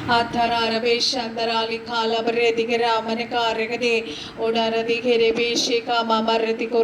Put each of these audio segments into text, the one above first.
Athararabeshandarali Kalabaredigera Manakaregade Odaradikere Beshika Mamaritiko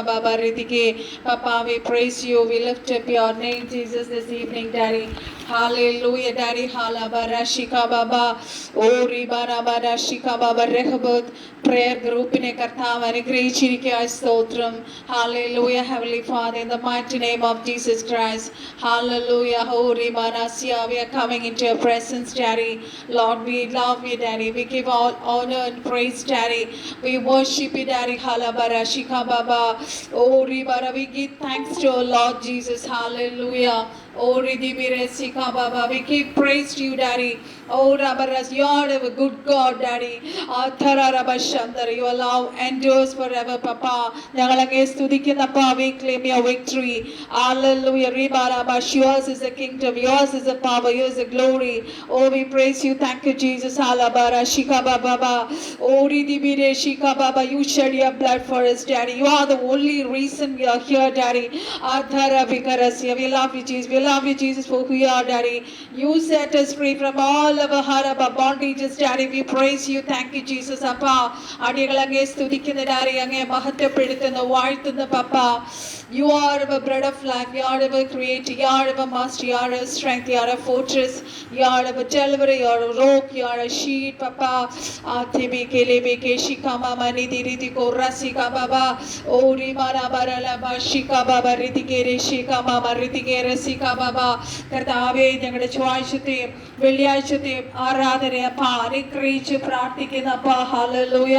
Baba Ridige. Papa, we praise you. We lift up your name, Jesus, this evening, Daddy. Hallelujah, Daddy. Halabarashika Baba. Ori Barabarashika Baba Rehoboth. Prayer group in a Kartava and a great Chirika Stotram. Hallelujah, Heavenly Father, in the mighty name of Jesus Christ. Hallelujah, Hori Manasia. We are coming into your presence, Daddy. Lord, we love you, Daddy. We give all honor and praise, Daddy. We worship you, Daddy. Halabarashika Baba. Ori Bara. We give thanks to our Lord Jesus. Hallelujah. Oh, Ridibirasika Baba, we give praise to you, Daddy. Oh, Rabaras, you are a good God, Daddy. Athara Rabashandar, your love endures forever, Papa. Nagalanges to the Kinapa, we claim your victory. Hallelujah. Ribarabash, yours is the kingdom, yours is the power, yours is the glory. Oh, we praise you. Thank you, Jesus. Halabara Shika Baba. Oh, Ridibire Shika Baba, you shed your blood for us, Daddy. You are the only reason we are here, Daddy. Athara Vikarasya, we love you, Jesus. We love you, Jesus, for who you are, Daddy. You set us free from all of our haraba bondages, Daddy. We praise you. Thank you, Jesus. Appa, Adigalange Studikina, Daddy, Ange Mahata Peditan, the white and the Papa. You are our bread of life. You are our creator. You are our master. You are our strength. You are our fortress. You are our deliverer. You are a rock. You are a sheet, Papa. Atibi kelebe keshikama manidi ritiko rasika Baba. Ori marabara laba shika Baba ritikere shikama maritikere sika Baba. Kartave ഞങ്ങളുടെ ചൊവ്വാഴ്ചത്തെയും വെള്ളിയാഴ്ചത്തെയും ആരാധനയപ്പ അനുഗ്രഹിച്ച് പ്രാർത്ഥിക്കുന്നപ്പ. Hallelujah.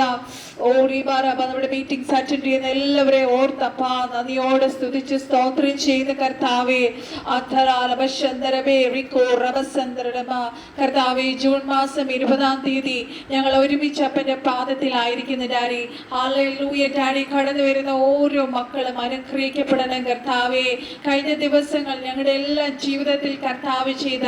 ഓടി ബാരപ്പ നമ്മുടെ meetings attend ചെയ്യുന്ന എല്ലാവരെയും ഓർത്തപ്പ നന്ദിയോടെ സ്തുതിച്ച് സ്തോത്രം ചെയ്യുന്ന കർത്താവേ. അധരാലഭശന്തരമേ റിക്കോ റബസന്തരമ. കർത്താവേ, ജൂൺ മാസം 20-ാം തീയതി ഞങ്ങൾ ഒരുമിച്ച് അപ്പന്റെ പാദത്തിലായിരിക്കുന്ന ഡാഡി. ഹല്ലേലൂയ. ഡാഡി, കടന്നു വരുന്ന ഓരോ മക്കളും അനുഗ്രഹിക്കപ്പെടണം കർത്താവേ. കഴിഞ്ഞ ദിവസങ്ങൾ ഞങ്ങളുടെ എല്ലാ ജീവിതത്തിൽ കർത്താവ് ചെയ്ത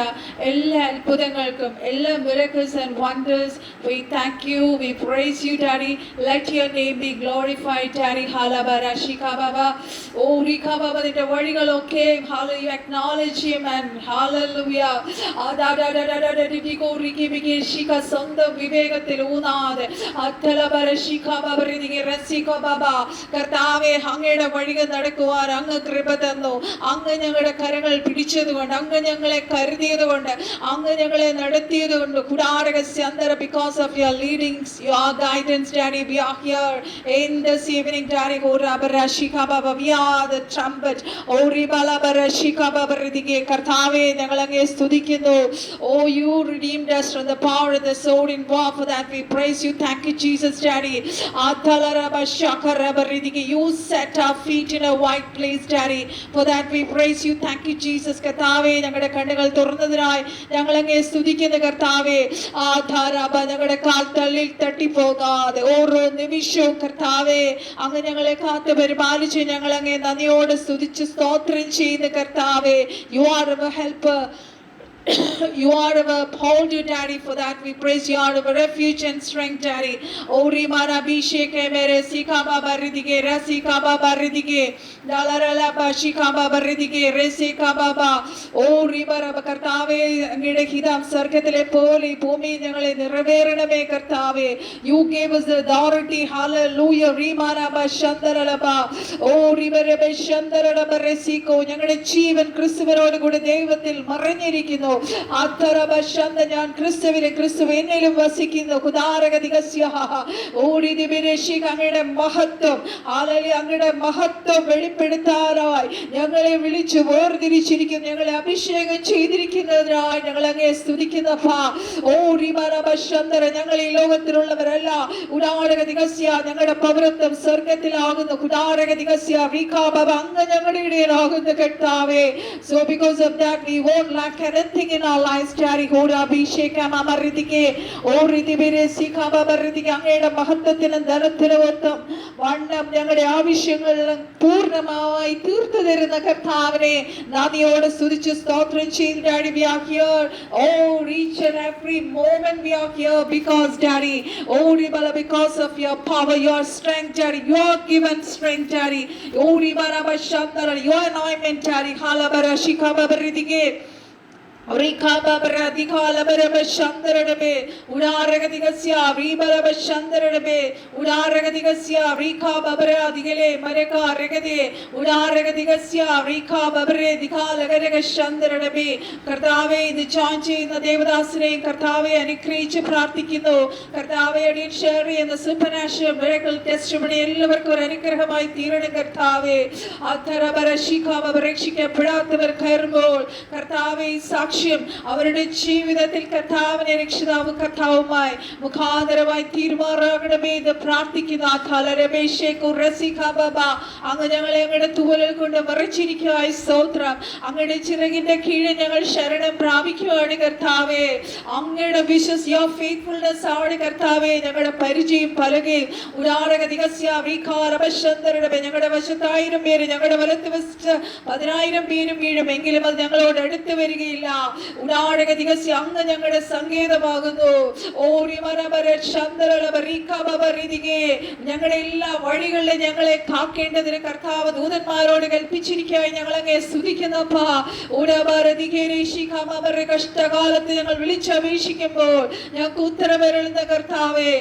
എല്ലാ അത്ഭുതങ്ങൾക്കും എല്ലാ miracles and wonders, we thank you, we praise you, Daddy. Let your name be glorified, Daddy. Halabarashika Baba. Oh, Rika Baba, the വഴികളൊക്കെ hallelujah, acknowledge him and hallelujah. Shika സ്വന്തം വിവേകത്തിൽ ഊന്നാതെ അത്തലബരശിക ബബറിദികെ രസിക ബബ. കർത്താവേ, അങ്ങയുടെ വഴികൾ നടക്കുവാൻ അങ്ങ് കൃപ തന്നു. അങ്ങ് ഞങ്ങളുടെ കരങ്ങൾ പിടിച്ചതുകൊണ്ട്, അങ്ങ് ഞങ്ങളെ കരുതിയതുകൊണ്ട്, അങ്ങ് ഞങ്ങളെ നടത്തിയതുകൊണ്ട് because of your leadings, your guidance, Daddy, we are here in this evening, Daddy. We are the trumpet. കർത്താവേ, ഞങ്ങൾ അങ്ങയെ സ്തുതിക്കുന്നു. Oh, you redeemed us from the power of the sword in war. For that we praise you. Thank you, Jesus, Daddy. You set our feet in a white place, Daddy. For that we praise you. Thank you, Jesus. കർത്താവേ, ഞങ്ങളുടെ കണ്ണുകൾ തുറന്നതിനായി ഞങ്ങൾ അങ്ങയെ സ്തുതിക്കുന്ന കർത്താവേ. ആധാരബ ഞങ്ങളുടെ കാൽ തള്ളിൽ തട്ടിപ്പോകാതെ ഓരോ നിമിഷവും കർത്താവേ അങ്ങ് ഞങ്ങളെ കാത്ത് പരിപാലിച്ച് ഞങ്ങൾ അങ്ങയെ നന്ദിയോടെ സ്തുതിച്ച് സ്തോത്രം ചെയ്യുന്ന കർത്താവേ. You are our helper. You are our upholder, Daddy. For that we praise you. You are our refuge and strength, Daddy. Ori marabisheke mere sikaba baridige rasikaba baridige dalarala bashikaba baridige resikaba ba. Ori baraba കർത്താവേ, അങ്ങയുടെ ഹിതം സ്വർഗ്ഗത്തിലെ പോലെ ഭൂമി ഞങ്ങളെ നിറവേറണമേ കർത്താവേ. You gave us the authority. Hallelujah. Rimaraba shandaralaba. Ori baraba shandaralaba resiko. ഞങ്ങളുടെ ജീവൻ ക്രിസ്തുവിനോട് കൂടെ ദൈവത്തിൽ മറഞ്ഞിരിക്കുന്നു. ഞാൻ ക്രിസ്തുവിനെ, ക്രിസ്തു എന്നിലും വസിക്കുന്നു. അങ്ങയുടെ മഹത്വം, അങ്ങയുടെ മഹത്വം വെളിപ്പെടുത്താനായി ഞങ്ങളെ വിളിച്ചു വേർതിരിച്ചിരിക്കുന്നു. ഞങ്ങളെ അഭിഷേകം ചെയ്തിരിക്കുന്നതിനായി ഞങ്ങൾ അങ്ങയെ സ്തുതിക്കുന്നപ്പാ. ഞങ്ങൾ ഈ ലോകത്തിലുള്ളവരല്ല. ഞങ്ങളുടെ പൗരത്വം സ്വർഗത്തിലാകുന്നു. അങ്ങ് ഞങ്ങളുടെ ഇടയിലാകുന്നു കർത്താവേ. So because of that we won't lack anything in our lives, Daddy. അങ്ങയുടെ മഹത്വത്തിനും ധനത്തിനും ഒത്തും വണ്ണം ഞങ്ങളുടെ ആവശ്യങ്ങളിലും പൂർണ്ണമായി തീർത്തു തരുന്ന കർത്താവിനെ നന്ദിയോടെ സ്തുതിച്ച് സ്തോത്രം ചെയ്ത് Daddy, we are here. Oh, each and every moment we are here because Daddy, because of your power, your strength, Daddy, your given strength, Daddy. Your anointment, Daddy. Rikaba Radikala Barabashandarebe, Udaragadigasia, Riba Bashandarebe, Udaragadigasia, Rikaba Baradigale, Mareka Regade, Udaragadigasia, Rikaba Bare, Dikala Garagashandarebe, Kartave, the Chanchi, the Devadasre, Kartave, and a creature Pratikino, Kartave, and Sherry, and the supernatural miracle testimony, Elverkoranikarahamai, Tiran Kartave, Atarabarashika, Babarashika, Pratavar Karmol, Kartave, Sakshi. അവരുടെ ജീവിതത്തിൽ കർത്താവിനെ രക്ഷിതാവും കർത്താവുമായി മുഖാന്തരമായി തീരുമാറാകണമേ എന്ന് പ്രാർത്ഥിക്കുന്ന അങ്ങ് ഞങ്ങളെ അങ്ങയുടെ തൂവലിൽ കൊണ്ട് മറച്ചിരിക്കുവായി സ്തോത്രം. അങ്ങയുടെ ചിറകിന്റെ കീഴിൽ ഞങ്ങൾ ശരണം പ്രാപിക്കുകയാണ് കർത്താവേ. അങ്ങയുടെ വിശ്വസ് യുവർ ഫെയ്ത്ത്ഫുൾനെസ് ആണ് കർത്താവേ. ഞങ്ങളുടെ പരിചയം പലകയും ഞങ്ങളുടെ വശത്ത് 1000 പേര്, ഞങ്ങളുടെ വലത്ത് വശത്ത് 10,000 പേരും വീഴും, എങ്കിലും അത് ഞങ്ങളോട് അടുത്ത് വരികയില്ല. അങ്ങ് ഞങ്ങളുടെ സങ്കേതമാകുന്നു. ഞങ്ങളുടെ എല്ലാ വഴികളിലും ഞങ്ങളെ കാക്കേണ്ടതിന് കർത്താവ് ദൂതന്മാരോട് കൽപ്പിച്ചിരിക്കായി ഞങ്ങൾ അങ്ങേ സ്തുതിക്കുന്നപ്പാ. കഷ്ടകാലത്ത് ഞങ്ങൾ വിളിച്ചപേക്ഷിക്കുമ്പോൾ ഞങ്ങൾക്ക് ഉത്തരവരുന്ന കർത്താവേ,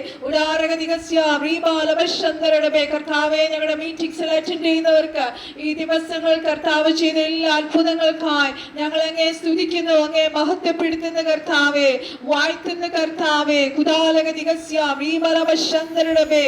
കർത്താവെ, ഞങ്ങളുടെ മീറ്റിംഗ്സിൽ അറ്റൻഡ് ചെയ്യുന്നവർക്ക് ഈ ദിവസങ്ങൾ കർത്താവ് ചെയ്ത എല്ലാ അത്ഭുതങ്ങൾക്കായി ഞങ്ങൾ അങ്ങേ സ്തുതിക്കുന്നു, അങ്ങേ മഹത്വപ്പെടുത്തുന്ന കർത്താവേ, വാഴ്ത്തുന്ന കർത്താവേ. കുദാലകദിഗസ്യ വീമലവശന്തരടബേ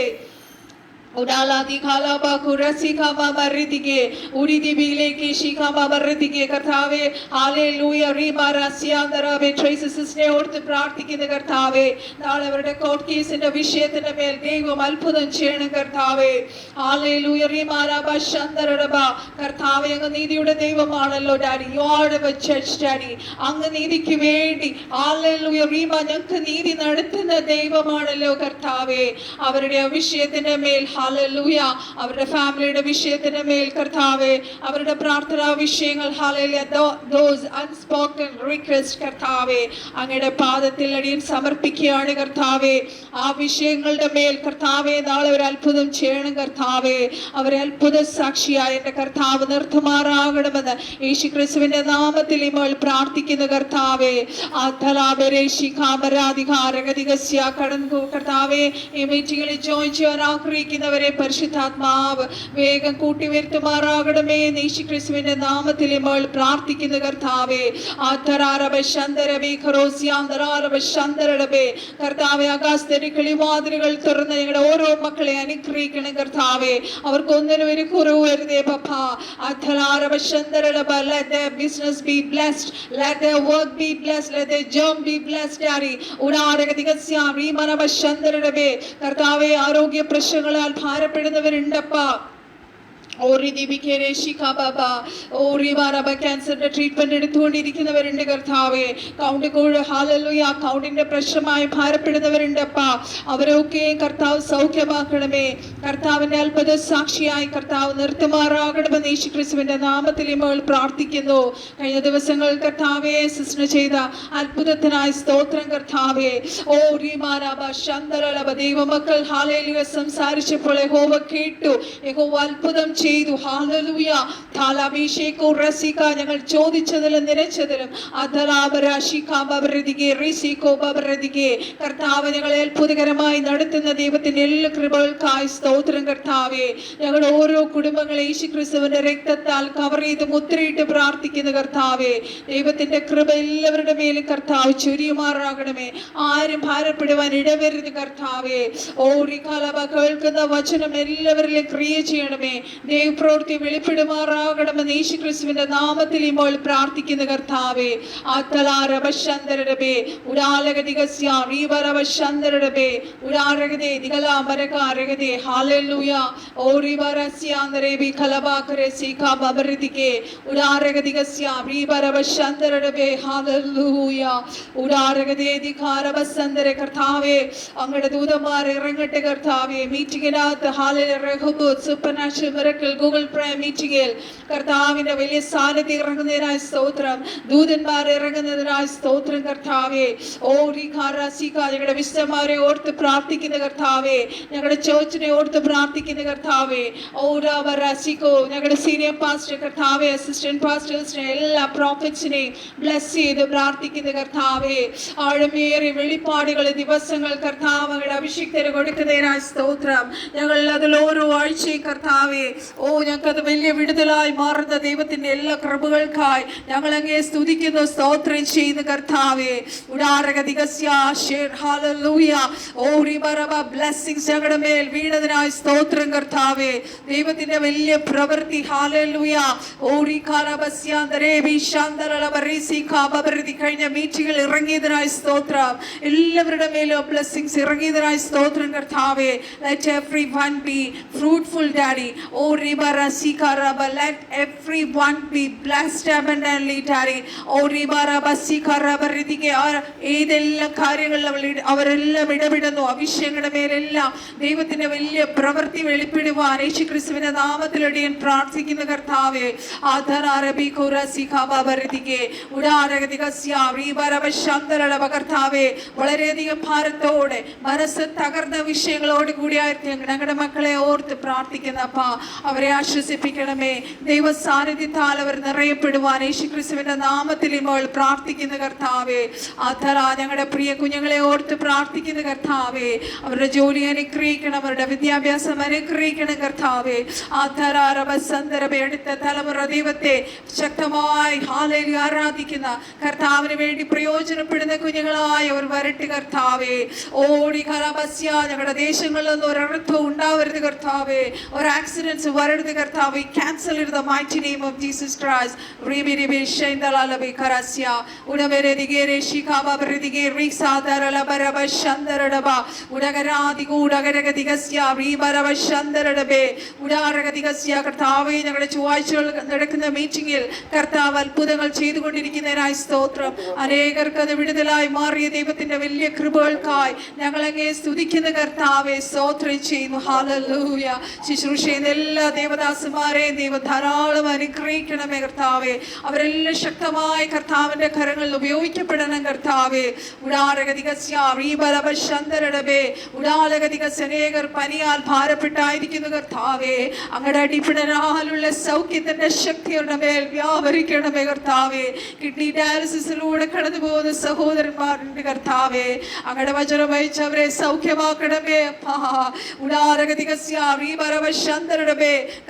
Udala di kala ba kurasi kama maridige udi di bile ki shikama maridige kartave. Hallelujah. Rima rasiyandara be traces ne orth പ്രാർത്ഥിക്കുന്ന കർത്താവേ. നാളെ അവരുടെ കോർട്ട് കേസിന്റെ വിഷയത്തിന്റെ മേൽ ദൈവം അത്ഭുതം ചെയ്യണം കർത്താവേ. Hallelujah. Rima raba shandaraba. കർത്താവേ, അങ്ങ് നീതിയുടെ ദൈവമാണല്ലോ daddy. You are our judge daddy. അങ്ങ് നീതിക്ക് വേണ്ടി Hallelujah. Rima ഞങ്ങൾക്ക് നീതി നടത്തുന്ന ദൈവമാണല്ലോ കർത്താവേ. അവരുടെ വിഷയത്തിന്റെ മേൽ ഹല്ലേലൂയ, അവരുടെ ഫാമിലിയുടെ വിഷയത്തിന്റെ മേൽ കർത്താവേ, അവരുടെ പ്രാർത്ഥനാ വിഷയങ്ങൾ ഹല്ലേലൂയ, those unspoken requests കർത്താവേ, അങ്ങയുടെ പാദത്തിൽ അടിയൻ സമർപ്പിക്കുകയാണ് കർത്താവേ. ആ വിഷയങ്ങളുടെ മേൽ കർത്താവേ നാളെ ഒരു അത്ഭുതം ചെയ്യണം കർത്താവേ. അവരെ അത്ഭുത സാക്ഷിയായ എൻ്റെ കർത്താവ് നിർത്തുമാറാകണമെന്ന് യേശുക്രിസ്തുവിന്റെ നാമത്തിൽ ഇപ്പോൾ പ്രാർത്ഥിക്കുന്ന കർത്താവേ. കർത്താവേ, ഈ മീറ്റിംഗിൽ ജോയിൻ ചെയ്യാൻ ആഗ്രഹിക്കുന്നവരെ പരിശുദ്ധാത്മാവ് വേഗം കൂട്ടി വരുത്തുമാറാകണമേ. യേശുക്രിസ്തുവിന്റെ നാമത്തിൽ ഇപ്പോൾ പ്രാർത്ഥിക്കുന്ന കർത്താവേ. കർത്താവേ, ആകാശത്തിന്റെ കിളിവാതിലുകൾ തുറന്ന് ഞങ്ങളുടെ ഓരോ മക്കളെ അനുഗ്രഹിക്കണം കർത്താവേ. അവർക്കൊന്നിനും ഒരു കുറവ് വരുതേ പപ്പാ. Let their business be blessed, let their work be blessed, let their job be blessed, Daddy. കർത്താവേ, ആരോഗ്യ പ്രശ്നങ്ങളാൽ ഭാരപ്പെടുന്നവരുണ്ടപ്പാ. ക്യാൻസറിന്റെ ട്രീറ്റ്മെന്റ് എടുത്തുകൊണ്ടിരിക്കുന്നവരുണ്ട് കർത്താവേ. കൗണ്ടിന്റെ പ്രശ്നമായി ഭാരപ്പെടുന്നവരുണ്ടപ്പാ. അവരൊക്കെ കർത്താവ് സൗഖ്യമാക്കണമേ. കർത്താവിന്റെ അത്ഭുത സാക്ഷിയായി കർത്താവ് നിർത്തുമാറാകണമെന്ന് യേശുക്രിസ്തുവിന്റെ നാമത്തിൽ ഇപ്പോൾ പ്രാർത്ഥിക്കുന്നു. കഴിഞ്ഞ ദിവസങ്ങൾ കർത്താവേ സിസ്റ്റർ ചെയ്ത അത്ഭുതത്തിനായി സ്തോത്രം കർത്താവേ. ദൈവമക്കൾ ഹല്ലേലൂയ സംസാരിച്ചപ്പോൾ യഹോവ കേട്ടു, യഹോവ അത്ഭുതം ചെയ്തു. ഹല്ലേലൂയ. താലാഭിഷേകോ റസിക, ഞങ്ങൾ ചോദിച്ചതിലും നിരച്ചതിലും കർത്താവ് ഞങ്ങളെ അത്ഭുതകരമായി നടത്തുന്ന ദൈവത്തിന്റെ എല്ലാ കൃപകൾക്കായി സ്തോത്രം കർത്താവേ. ഞങ്ങളുടെ ഓരോ കുടുംബങ്ങളെ യേശുക്രിസ്തുവിന്റെ രക്തത്താൽ കവർ ചെയ്ത് മുദ്രയിട്ട് പ്രാർത്ഥിക്കുന്ന കർത്താവേ. ദൈവത്തിന്റെ കൃപ എല്ലാവരുടെ മേലും കർത്താവ് ചൊരിയുമാറാകണമേ. ആരും ഭാരപ്പെടുവാൻ ഇടവരുത് കർത്താവേ. കേൾക്കുന്ന വചനം എല്ലാവരിലും ക്രിയ ചെയ്യണമേ. ദൈവപ്രവൃത്തി വെളിപ്പെടുമാറാകണമെന്ന് യേശുക്രിസ്തുവിന്റെ നാമത്തിൽ ഇപ്പോൾ പ്രാർത്ഥിക്കുന്ന കർത്താവേ. കർത്താവേ, അങ്ങയുടെ ദൂതന്മാർ ഇറങ്ങട്ടെ കർത്താവേ. മീറ്റിംഗിനകത്ത് supernatural miracle miracle Google prayer മീറ്റിംഗിൽ കർത്താവിന്റെ വലിയ സാന്നിധ്യം ഇറങ്ങുന്നതിനായി സ്തോത്രം. ദൂതന്മാർ ഇറങ്ങുന്നതിനായി സ്തോത്രം കർത്താവേ. ഓ റീഖാറാസിക ഞങ്ങളുടെ വിശുദ്ധന്മാരെ ഓർത്ത് പ്രാർത്ഥിക്കുന്ന കർത്താവേ, ഞങ്ങളുടെ ചേർച്ചിനെ ഓർത്ത് പ്രാർത്ഥിക്കുന്ന കർത്താവേ. ഓ രാസിക്കോ ഞങ്ങളുടെ സീനിയർ പാസ്റ്റർ കർത്താവേ, അസിസ്റ്റന്റ് പാസ്റ്റേഴ്സിനെ എല്ലാ പ്രോഫറ്റ്സിനെയും ബ്ലസ് ചെയ്ത് പ്രാർത്ഥിക്കുന്ന കർത്താവേ. ആഴമേറിയ വെളിപ്പാടുകൾ ദിവസങ്ങൾ കർത്താവ് അങ്ങയുടെ അഭിഷിക്തരെ കൊടുക്കുന്നതിനായി സ്തോത്രം. ഞങ്ങൾ അതിൽ ഓരോ ആഴ്ചയും കർത്താവേ, ഓ ഞങ്ങൾക്കത് വലിയ വിടുതലായി മാറുന്ന ദൈവത്തിന്റെ എല്ലാ കൃപകൾക്കായി ഞങ്ങൾ അങ്ങേ സ്തുതിക്കുന്നു, സ്തോത്രം ചെയ്യുന്ന കർത്താവേ. ബ്ലെസ്സിങ്സ് ഞങ്ങളുടെ മേൽ വീണതിനായി സ്തോത്രം കർത്താവേ. ദൈവത്തിന്റെ വലിയ പ്രവൃത്തി ഹല്ലേലൂയ. കഴിഞ്ഞ മീറ്റിംഗിൽ ഇറങ്ങിയതിനായി സ്തോത്രം. എല്ലാവരുടെ മേലും ബ്ലെസ്സിങ്സ് ഇറങ്ങിയതിനായി സ്തോത്രം കർത്താവേ. Let everyone be fruitful, Daddy. Oh, Ribara Sikaraba, let everyone be blessed abundantly, Daddy. Oh, Ribara Sikaraba Ridike, ഏതെല്ലാം കാര്യങ്ങളിൽ അവരെല്ലാം ഇടപെടുന്നു, അഭിഷേകങ്ങളുടെ മേലെല്ലാം ദൈവത്തിന്റെ വലിയ പ്രവൃത്തി വെളിപ്പെടുവാൻ യേശുക്രിസ്തുവിന്റെ നാമത്തിലടിയൻ പ്രാർത്ഥിക്കുന്ന കർത്താവേ. കർത്താവേ, വളരെയധികം ഭാരത്തോടെ മനസ്സ് തകർന്ന വിഷയങ്ങളോട് കൂടിയായിട്ട് ഞങ്ങളുടെ മക്കളെ ഓർത്ത് പ്രാർത്ഥിക്കുന്ന അപ്പാ, അവരെ ആശ്വസിപ്പിക്കണമേ. ദൈവ സാന്നിധ്യത്താൽ അവർ നിറയപ്പെടുവാൻ യേശുക്രിസ്തുവിന്റെ നാമത്തിൽ ഇപ്പോൾ പ്രാർത്ഥിക്കുന്ന കർത്താവേ. ഞങ്ങളുടെ പ്രിയ കുഞ്ഞുങ്ങളെ ഓർത്ത് പ്രാർത്ഥിക്കുന്ന കർത്താവേ. അവരുടെ ജോലി അനുഗ്രഹിക്കണം, അവരുടെ വിദ്യാഭ്യാസം അനുഗ്രഹിക്കണം കർത്താവേ. എടുത്ത തലമുറ ദൈവത്തെ ശക്തമായി ഹാലേലൂയ ആരാധിക്കുന്ന കർത്താവിന് വേണ്ടി പ്രയോജനപ്പെടുന്ന കുഞ്ഞുങ്ങളായി അവർ വരട്ടെ കർത്താവേ. ഓടി കലാബസ്യ ഞങ്ങളുടെ ദേശങ്ങളിലൊന്നും ഒരർത്ഥം ഉണ്ടാവരുത് കർത്താവേ, ഒരു ആക്സിഡൻസ് വരരുത് കർത്താവേ. Cancel in the mighty name of Jesus Christ. കർത്താവേ, ഞങ്ങളുടെ ചൊവ്വാഴ്ചകൾ നടക്കുന്ന മീറ്റിംഗിൽ കർത്താവ് അത്ഭുതങ്ങൾ ചെയ്തുകൊണ്ടിരിക്കുന്നതിനായി സ്തോത്രം. അനേകർക്ക് അത് വിടുതലായി മാറിയ ദൈവത്തിന്റെ വലിയ കൃപകൾക്കായി ഞങ്ങൾ അങ്ങേ സ്തുതിക്കുന്ന കർത്താവെ സ്തോത്രം ചെയ്യുന്നു. ഹല്ലേലൂയ. ശുശ്രൂഷയുടെ എല്ലാ ദേവദാസന്മാരെയും ദൈവം ധാരാളം അനുഗ്രഹിക്കണമേ കർത്താവെ. അവരെല്ലാം ശക്തമായി കർത്താവിന്റെ കരങ്ങളിൽ ഉപയോഗിക്കപ്പെടണം കർത്താവെ. അനേകർ പനിയാൽ ഭാരപ്പെട്ടായിരിക്കുന്നു കർത്താവെ. അങ്ങയുടെ അടിപ്പിടനാലുള്ള സൗഖ്യത്തിന്റെ ശക്തിയുടെ മേൽ വ്യാപരിക്കണമേ കർത്താവെ. കിഡ്നി ഡയാലിസിസിലൂടെ കടന്നു പോകുന്ന സഹോദരന്മാരുടെ കർത്താവെ, അങ്ങയുടെ വചനം വഹിച്ചവരെ സൗഖ്യമാക്കണമേ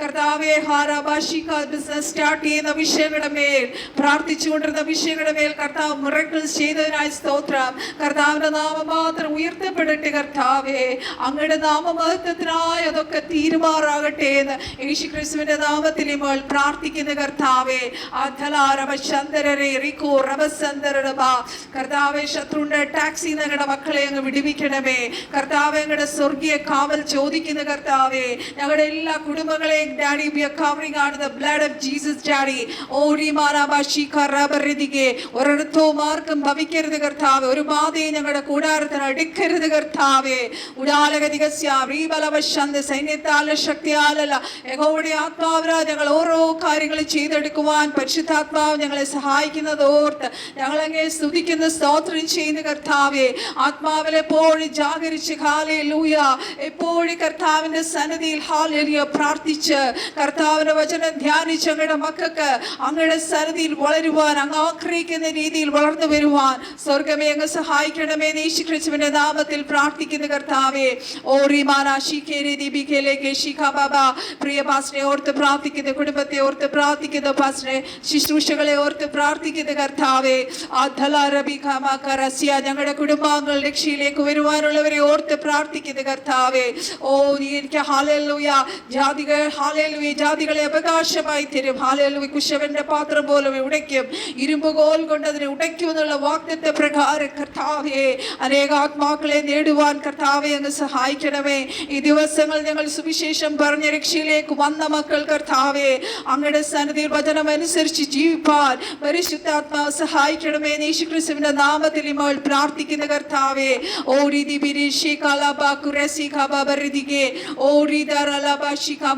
കർത്താവെ. ബിസിനസ് സ്റ്റാർട്ട് ചെയ്യുന്ന വിഷയങ്ങളുടെ മേൽ പ്രാർത്ഥിച്ചുകൊണ്ടിരുന്ന വിഷയങ്ങളുടെ മേൽ കർത്താവ് മിറക്കിൾസ് ചെയ്തതിനായി സ്തോത്രം. കർത്താവിന്റെ നാമം മാത്രം ഉയർത്തപ്പെടട്ടെ കർത്താവെ. അങ്ങയുടെ നാമമഹത്വത്തിനായി അതൊക്കെ തീരുമാറാകട്ടെ എന്ന് യേശുക്രിസ്തുവിന്റെ നാമത്തിൽ ഇപ്പോൾ പ്രാർത്ഥിക്കുന്ന കർത്താവെ. കർത്താവെ, ശത്രുവിന്റെ ടാക്സി ഞങ്ങളുടെ മക്കളെ അങ്ങ് വിടുവിക്കണമേ കർത്താവെ. ഞങ്ങളുടെ സ്വർഗീയ കാവൽ ചോദിക്കുന്ന കർത്താവെ. ഞങ്ങളുടെ എല്ലാ കുടുംബങ്ങളെയും ഡാഡി ബി കവറിംഗ് ആണ് the blood of Jesus daddy. ഒരിടത്തവും ആർക്കും ഭവിക്കരുത് കർത്താവെ. ഒരു ബാധയും ഞങ്ങളുടെ കൂടാരത്തിന് അടുക്കരുത് കർത്താവെ. സൈന്യത്താല ശക്തിയാലല്ല യഹോവയുടെ ആത്മാവിനാൽ ഞങ്ങൾ ഓരോ കാര്യങ്ങൾ ചെയ്തെടുക്കുവാൻ പരിശുദ്ധാത്മാവ് ഞങ്ങളെ സഹായിക്കുന്നത് ഓർത്ത് ഞങ്ങൾ അങ്ങേ സ്തുതിക്കുന്ന സ്തോത്രം ചെയ്യുന്ന കർത്താവെ. ആത്മാവിൽ എപ്പോഴും ജാഗരിച്ച് ഹല്ലേലൂയ എപ്പോഴും കർത്താവിന്റെ സന്നിധിയിൽ ഹല്ലേലൂയ പ്രാർത്ഥിച്ച് കർത്താവിന്റെ വചനം ധ്യാനിച്ച് അങ്ങയുടെ മക്കൾക്ക് അങ്ങയുടെ സന്നിധിയിൽ വളരുവാൻ അങ്ങ് ആഗ്രഹിക്കുന്ന രീതിയിൽ വളർന്നു വരുവാൻ സ്വർഗമേ അങ്ങ് സഹായിക്കണമേ. യേശുക്രിസ്തുവിന്റെ നാമത്തിൽ പ്രാർത്ഥിക്കുന്ന കർത്താവെ. പ്രിയ പാസ്റ്ററെ ഓർത്ത് പ്രാർത്ഥിക്കുന്ന, കുടുംബത്തെ ഓർത്ത് പ്രാർത്ഥിക്കുന്ന പാസ്റ്ററെ, ശുശ്രൂഷകളെ ഓർത്ത് പ്രാർത്ഥിക്കുന്ന കർത്താവെ. ഞങ്ങളുടെ കുടുംബാംഗങ്ങൾ രക്ഷയിലേക്ക് വരുവാനുള്ളവരെ ഓർത്ത് പ്രാർത്ഥിക്കുന്ന കർത്താവെ. ഓ എനിക്ക് ഹല്ലേലൂയ ജാതികൾ ഹല്ലേലൂയ ജാതികളെ അവകാശമായി തരും. ഹല്ലേലൂയ കുശവന്റെ പാത്രം പോലെ ഉടയ്ക്കും, ഇരുമ്പ് കോൽ കൊണ്ട് അതിനെ ഉടയ്ക്കും എന്നുള്ള വാഗ്ദത്ത പ്രകാരം കർത്താവെ അനേക ആത്മാക്കളെ നേടുവാൻ കർത്താവെ അങ്ങ് സഹായിക്കണമേ. ഈ ദിവസങ്ങൾ ഞങ്ങൾ സുവിശേഷം പറഞ്ഞ രക്ഷയിലേക്ക് വന്ന മക്കൾ കർത്താവെ അങ്ങയുടെ സന്നിധിയിൽ വചനം അനുസരിച്ച് ജീവിപ്പാൻ പരിശുദ്ധാത്മാവ് സഹായിക്കണമേ. യേശുക്രിസ്തുവിന്റെ നാമത്തിൽ ഇപ്പോൾ പ്രാർത്ഥിക്കുന്ന കർത്താവെ.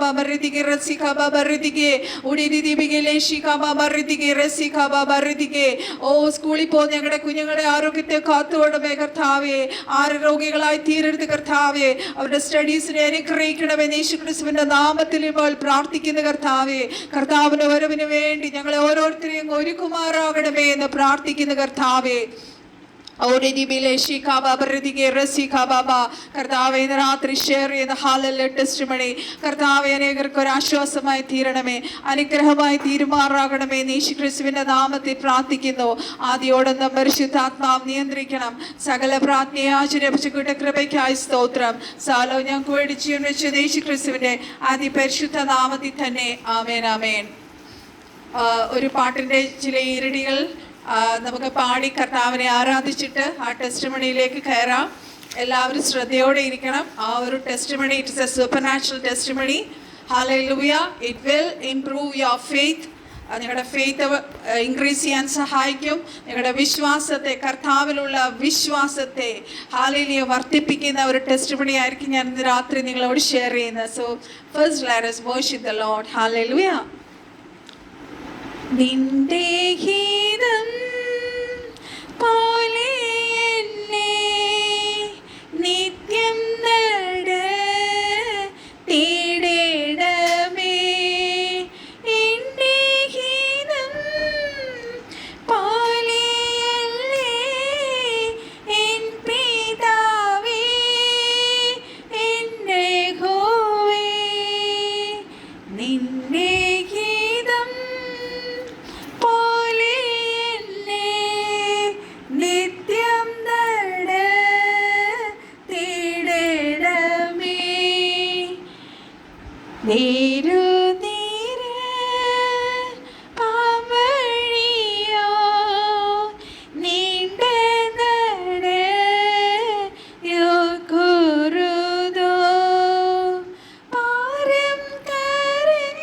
ബാബറിതികെ റസിക ബാബറിതികെ ഉടിരിതിബികെ ലേശിക ബാബറിതികെ റസിക ബാബറിതികെ. ഓ സ്കൂളിൽ പോകുന്ന ഞങ്ങളുടെ കുഞ്ഞുങ്ങളുടെ ആരോഗ്യത്തെ കാത്തുകൊള്ളണമേ കർത്താവേ. രോഗികളായി തീരരുത് കർത്താവേ. അവരുടെ സ്റ്റഡീസിനെ അനുഗ്രഹിക്കണമെന്ന് യേശുക്രിസ്തുവിന്റെ നാമത്തിൽ ഇപ്പോൾ പ്രാർത്ഥിക്കുന്ന കർത്താവേ. കർത്താവിന്റെ വരവിന് വേണ്ടി ഞങ്ങളെ ഓരോരുത്തരെയും ഒരുക്കുമാറാകണമേ എന്ന് പ്രാർത്ഥിക്കുന്ന കർത്താവേ. കർത്താവേ, ഇന്ന് രാത്രി ഷെയർ ചെയ്യുന്ന ഹാലല്ല ടെസ്റ്റിമണി കർത്താവേ അനേകർക്ക് ഒരു ആശ്വാസമായി തീരണമേ, അനുഗ്രഹമായി തീരുമാറാകണമേ. യേശുക്രിസ്തുവിന്റെ നാമത്തിൽ പ്രാർത്ഥിക്കുന്നു. ആദ്യോടൊന്നും പരിശുദ്ധാത്മാവ് നിയന്ത്രിക്കണം. സകല പ്രാർത്ഥനയെ ആചരിപ്പിച്ചുകൂട്ട കൃപയ്ക്കായി സ്തോത്രം. സാലോ ഞങ്ങൾക്ക് വേണ്ടി ജീവൻ വെച്ച യേശുക്രിസ്തുവിന്റെ അതിപരിശുദ്ധ നാമത്തിൽ തന്നെ ആമേൻ ആമേൻ. ഒരു പാട്ടിന്റെ ചില ഈരടികൾ നമുക്ക് പാടി കർത്താവിനെ ആരാധിച്ചിട്ട് ആ ടെസ്റ്റിമണിയിലേക്ക് കയറാം. എല്ലാവരും ശ്രദ്ധയോടെ ഇരിക്കണം. ആ ഒരു testimony, it's A supernatural testimony. Hallelujah. It will improve your faith. നിങ്ങളുടെ ഫെയ്ത്ത് ഇൻക്രീസ് ചെയ്യാൻ സഹായിക്കും. നിങ്ങളുടെ വിശ്വാസത്തെ, കർത്താവിലുള്ള വിശ്വാസത്തെ ഹല്ലേലൂയ വർദ്ധിപ്പിക്കുന്ന ഒരു ടെസ്റ്റിമണി ആയിരിക്കും ഞാൻ ഇന്ന് രാത്രി നിങ്ങളോട് ഷെയർ ചെയ്യുന്നത്. So first let us worship the Lord. Hallelujah. നിന്റെ ഗീതം പോലെ എന്നെ നിത്യം നടത്തിയിടണമേ. എന്റെ ഗീതം പോലെയല്ലേ എൻ പിതാവേ, എന്റെ യഹോവേ. നിന്റെ ഗീതം പോലെ എന്നെ നിത്യം നടത്തിയിടണമേ. നേരുനീര് പാവഴിയോ നീണ്ട നടയോ കുറുതോ പാരം കരൻ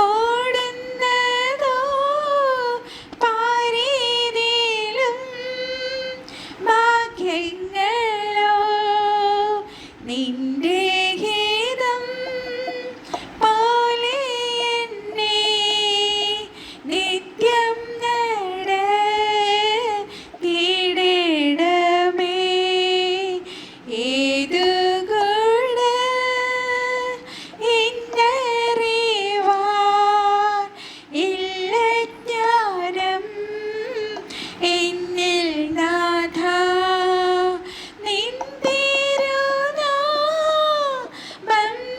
ഓടുന്നതോ പാരീതിലും ഭാഗ്യങ്ങളോ. നിന്റെ ഗീതം പോലെ എന്നെ നിത്യം നടത്തിയിടണമേ. ഏതു ഗുണ എന്നറിവാൻ ഇല്ല ജ്ഞാനം എന്നിൽ നാഥ. നിൻ തിരുനാമം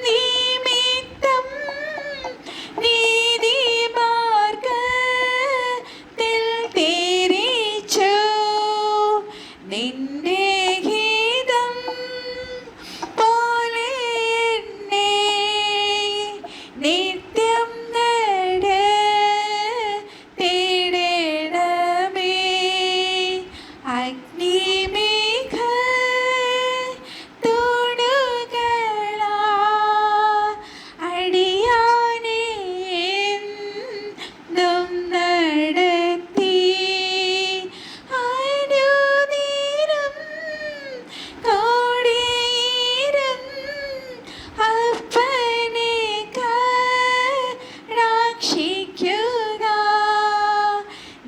നിമിത്തം നീതിമാർഗ്ഗത്തിൽ തിരിച്ചു. നിന്റെ ഗീതം പോലെ എന്നെ നിത്യം നടത്തിയിടണമേ. അഗ്നിമേഘ തൂണുകളാ അടിയാനെ എന്നും നടത്തി. അനുദിനം കോടിയിരം അപ്പനെ കടാക്ഷിക്കുക.